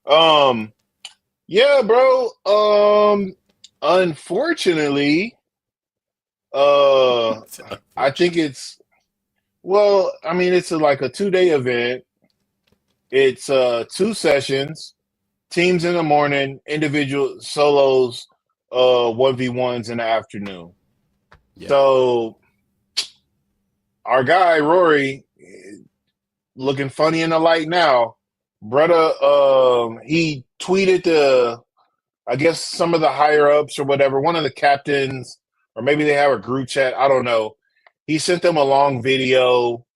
Um, yeah, bro. Unfortunately, uh, It's I think unfortunate. it's well. I mean, it's like a 2 day event. It's two sessions, teams in the morning, individual solos, 1v1s in the afternoon. Yep. So our guy Rory, looking funny in the light now, brother. He tweeted I guess some of the higher ups or whatever, one of the captains, or maybe they have a group chat. I don't know. He sent them a long video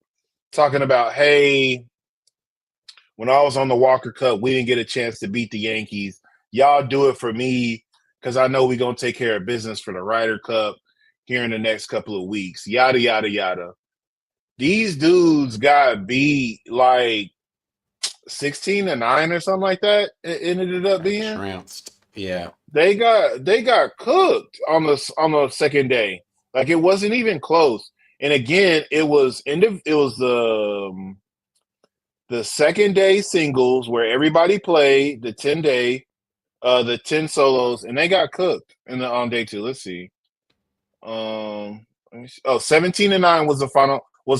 talking about, hey, when I was on the Walker Cup, we didn't get a chance to beat the Yankees. Y'all do it for me because I know we're going to take care of business for the Ryder Cup here in the next couple of weeks. Yada, yada, yada. These dudes got beat like 16-9 or something like that. It ended up Got being. trounced. Yeah. They got cooked on the second day. Like it wasn't even close. And again, it was the second day singles where everybody played the 10 day, the 10 solos, and they got cooked on day two. Let's see. Let me see. Oh, 17-9 was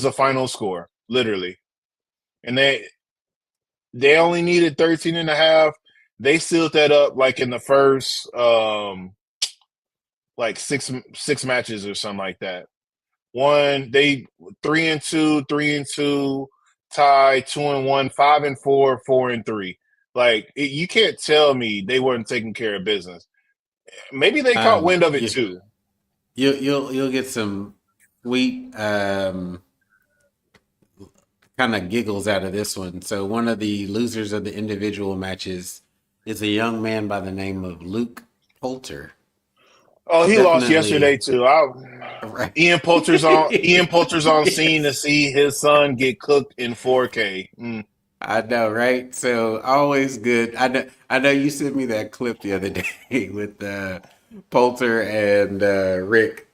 the final score, literally. And they only needed 13 and a half. They sealed that up like in the first like six matches or something like that. One, they 3-2, 3-2, tie, 2-1, 5-4, 4-3. Like you can't tell me they weren't taking care of business. Maybe they caught wind of it You too. you'll get some sweet kind of giggles out of this one. So one of the losers of the individual matches is a young man by the name of Luke Poulter. Oh, he lost Definitely yesterday too. right. Ian Poulter's on scene to Yes. see his son get cooked in 4K. I know, right? So always good. I know you sent me that clip the other day with Poulter and Rick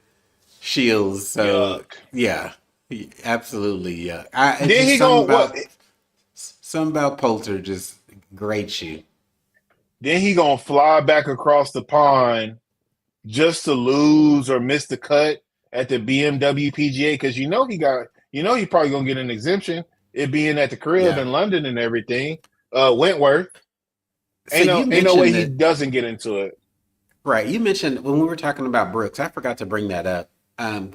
Shields. So Yuck. yeah, absolutely. Yeah, it's Then just he going what? something about Poulter just grates you. Then he gonna fly back across the pond just to lose or miss the cut at the BMW PGA because he probably gonna get an exemption. It being at the crib Yeah. in London and everything. Wentworth. So Ain't no you ain't no way mentioned he that, doesn't get into it. right? You mentioned when we were talking about Brooks. I forgot to bring that up.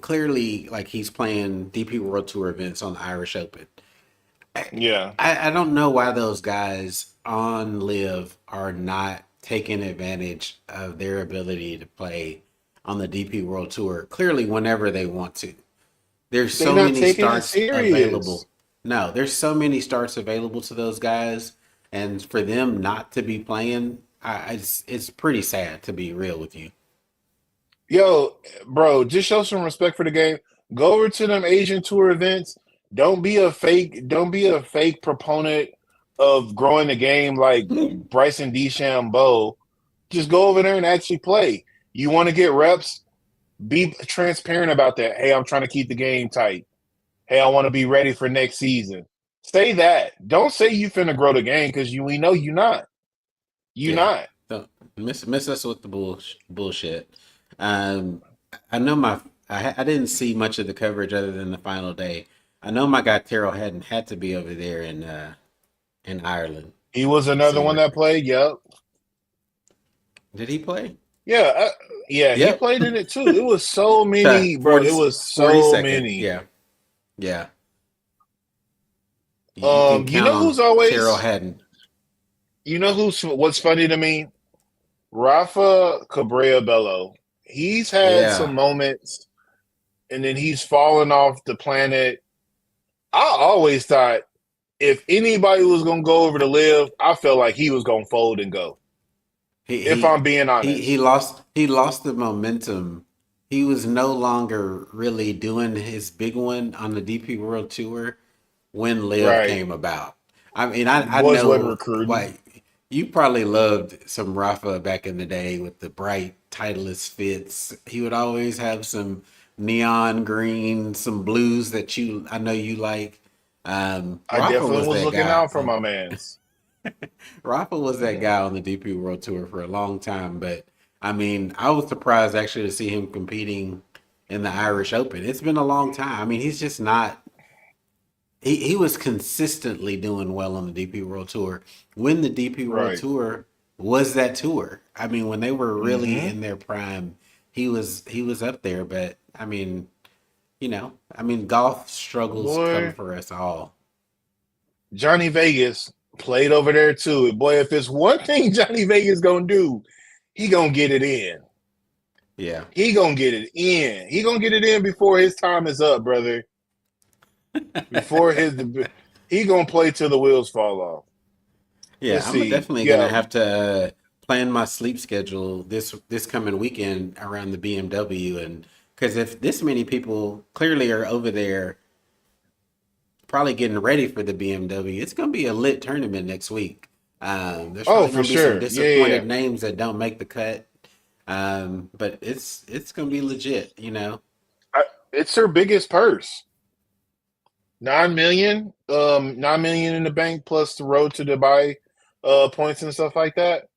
Clearly, like he's playing DP World Tour events on the Irish Open. I, Yeah. I don't know why those guys on Live are not taking advantage of their ability to play on the DP World Tour. Clearly, whenever they want to. There's They so not many taking it starts serious. available. No, there's so many starts available to those guys, and for them not to be playing, it's pretty sad to be real with you. Yo, bro, just show some respect for the game. Go over to them Asian tour events. Don't be a fake proponent of growing the game like Bryson DeChambeau. Just go over there and actually play. You want to get reps? Be transparent about that. Hey, I'm trying to keep the game tight. Hey, I want to be ready for next season. Say that. Don't say you finna grow the game because we know you not. You Yeah, not. don't miss us with the bullshit. Um, I know I didn't see much of the coverage other than the final day. I know my guy Terrell hadn't had to be over there in Ireland. He was another one Seeing, that played. Yep. did he play? Yeah. Yeah. He Yep. played in it too. It was so To many, bro. 40, It was 40 so second. many. Yeah. Yeah. You can You count know on who's Terrell always, hadn't. what's funny to me? Rafa Cabrera Bello. He's had Yeah. some moments and then he's fallen off the planet. I always thought if anybody was going to go over to live, I felt like he was going to fold and go. He If he I'm being he honest. lost the momentum. He was no longer really doing his big one on the DP World Tour when Live Right. came about. I mean, I Boys wasn't know recruiting. why you probably loved some Rafa back in the day with the bright Titleist fits. He would always have some neon green, some blues that I know you like. I Rafa definitely was was that looking guy out for my mans. Rafa was that guy on the DP World Tour for a long time, but I mean, I was surprised actually to see him competing in the Irish Open. It's been a long time. I mean, he's just not. He was consistently doing well on the DP World Tour when the DP World Right. Tour was that tour. I mean, when they were really Mm-hmm. in their prime, he was up there. But I mean, golf struggles come Boy, for us all. Johnny Vegas played over there too. Boy, if it's one thing Johnny Vegas gonna do, he gonna get it in. Yeah, He gonna get it in. He gonna get it in before his time is up, brother. Before he gonna play till the wheels fall off. yeah. Let's I'm see. definitely gonna Yeah, have to plan my sleep schedule this coming weekend around the BMW, and because if this many people clearly are over there probably getting ready for the BMW. It's going to be a lit tournament next week. There's oh, probably for going to be some sure. Yeah, yeah, yeah. disappointed names that don't make the cut, but it's going to be legit. It's her biggest purse. 9 million, 9 million in the bank plus the road to Dubai, points and stuff like that.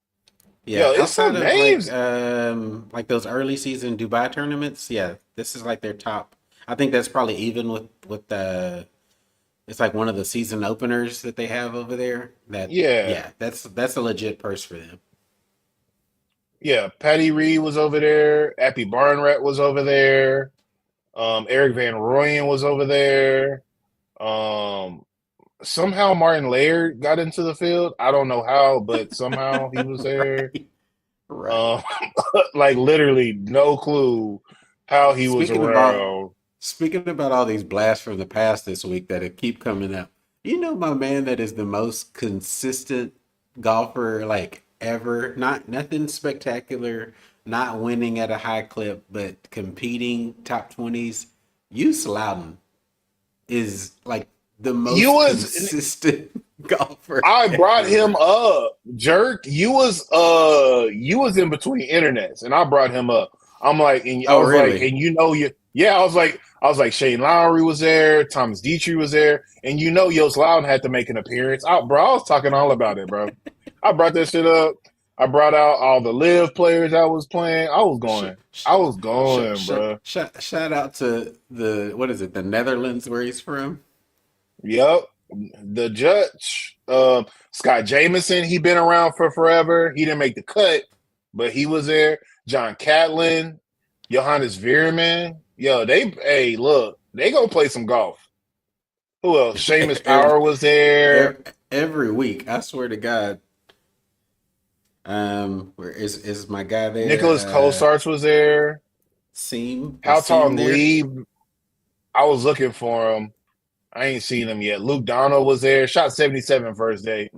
Yeah, Yo, it's outside some of names. like those early season Dubai tournaments, yeah, this is like their top. I think that's probably even with the. It's like one of the season openers that they have over there. Yeah, Yeah, that's a legit purse for them. yeah. Patty Reed was over there. Appy Barnrat was over there. Eric Van Rooyen was over there. Um, Somehow Martin Laird got into the field. I don't know how, but somehow he was there. Right, right. Um, like literally no clue how he was Speaking about around. speaking about all these blasts from the past this week that keep coming up, my man that is the most consistent golfer like ever. Not nothing spectacular, not winning at a high clip, but competing top 20s. You Loudon is like the You most was consistent golfer I brought him ever. up, jerk. You was in between internets, and I brought him up. I'm like, and I Oh, was like, really? and you, yeah, I was like, Shane Lowry was there, Thomas Dietrich was there, and Yost Loudon had to make an appearance. Bro, I was talking all about it, bro. I brought that shit up. I brought out all the live players I was playing. Sh- sh- I was going, bro. shout out to what is it, the Netherlands where he's from? Yep. The judge, Scott Jameson, he been around for forever. He didn't make the cut, but he was there. John Catlin, Johannes Veerman. Yo, hey, look, they gonna play some golf. Who else? Seamus every, Power was there. every week. I swear to God. Where is my guy Nicholas there? Kosarts was there. Seam is How Seam Tong there? Lee, I was looking for him. I ain't seen him yet. Luke Donald was there. Shot 77 first day.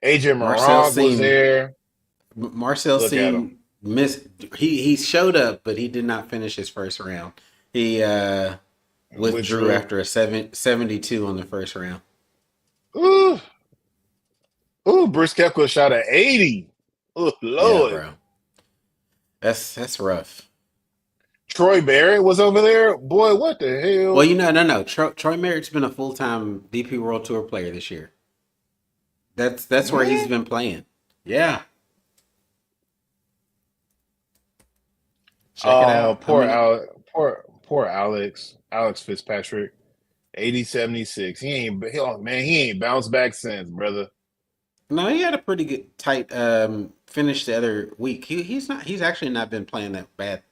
AJ Marcel Moronk was Seam, there. Marcel Look at him. Seam missed. He showed up, but he did not finish his first round. He withdrew Withdrew. after a 72 on the first round. Ooh. Ooh, Bruce Koepka shot at 80. Oh, Yeah, Lord. bro. That's rough. Troy Barrett was over there. Boy, what the Well, hell? no. Troy Merritt's been a full time DP World Tour player this year. That's where he's What? been playing. Yeah, check it Oh, out. I'm gonna. poor Alex Fitzpatrick. 80, 76. He ain't bounced back since, brother. No, he had a pretty good tight finish the other week. He's actually not been playing that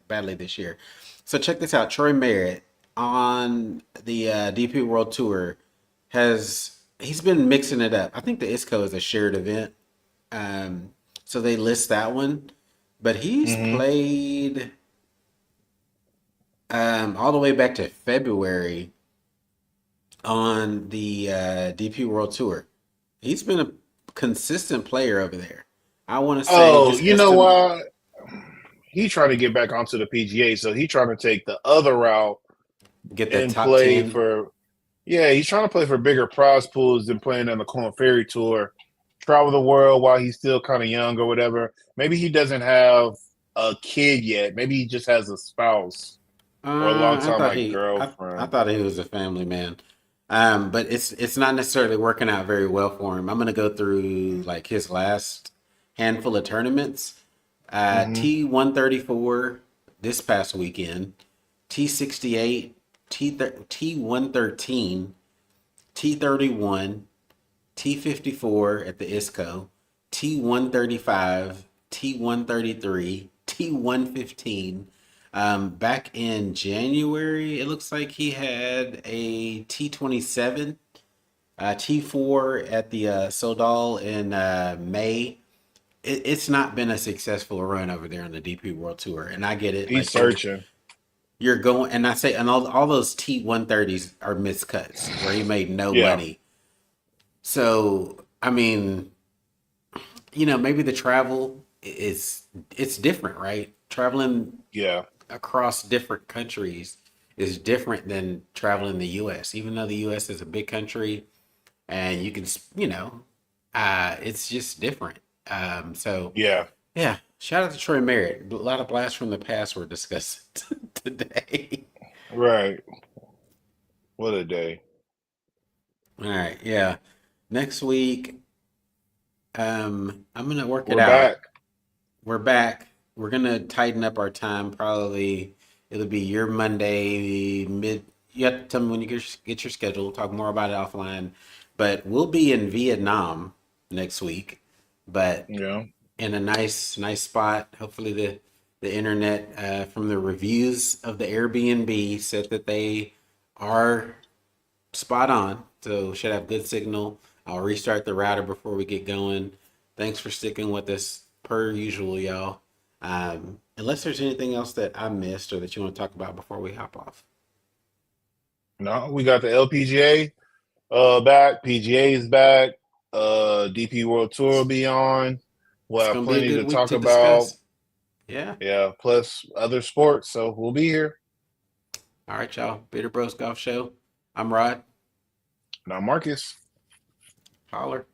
badly this year. So check this out. Troy Merritt on the DP World Tour he's been mixing it up. I think the ISCO is a shared event. So they list that one. But he's Hmm. played all the way back to February on the DP World Tour. He's been a consistent player over there. I want to say Oh, his you know estimate what? He trying to get back onto the PGA, so he trying to take the other route get that and top play 10. for. Yeah, he's trying to play for bigger prize pools than playing on the Corn Ferry Tour. Travel the world while he's still kind of young or whatever. Maybe he doesn't have a kid yet. Maybe he just has a spouse or a long I time thought like he I girlfriend. thought he was a family man. But it's not necessarily working out very well for him. I'm gonna go through like his last handful of tournaments. Hmm. T134 this past weekend, T68, T113, T31, T54 at the ISCO, T135, T133, T115. Back in January, it looks like he had a T27, T4 at the Sodal in May. It's not been a successful run over there on the DP World Tour, and I get it. He's Like searching. you're going, and I say, and all those T130s are miscuts where he made no Yeah, money. So I mean, maybe the travel is it's different, right? Traveling yeah, across different countries is different than traveling the US. Even though the US is a big country and you can, it's just different. So yeah. yeah, shout out to Troy Merritt. A lot of blasts from the past were discussed today. Right. What a day. All right, yeah. Next week, I'm gonna work it We're back. out. We're back. We're gonna tighten up our time. Probably it'll be your Monday mid. You have to tell me when you get your schedule. We'll talk more about it offline. But we'll be in Vietnam next week, but Yeah. in a nice spot. Hopefully the internet from the reviews of the Airbnb said that they are spot on. So should have good signal. I'll restart the router before we get going. Thanks for sticking with us per usual, y'all. Unless there's anything else that I missed or that you want to talk about before we hop off. No, we got the LPGA back. PGA is back. DP World Tour will It's, be on. We'll it's have gonna be a plenty good to week talk to about. discuss. Yeah. Yeah, plus other sports. So we'll be here. All right, y'all. Bitter Bros Golf Show. I'm Rod. Now, Marcus. Holler.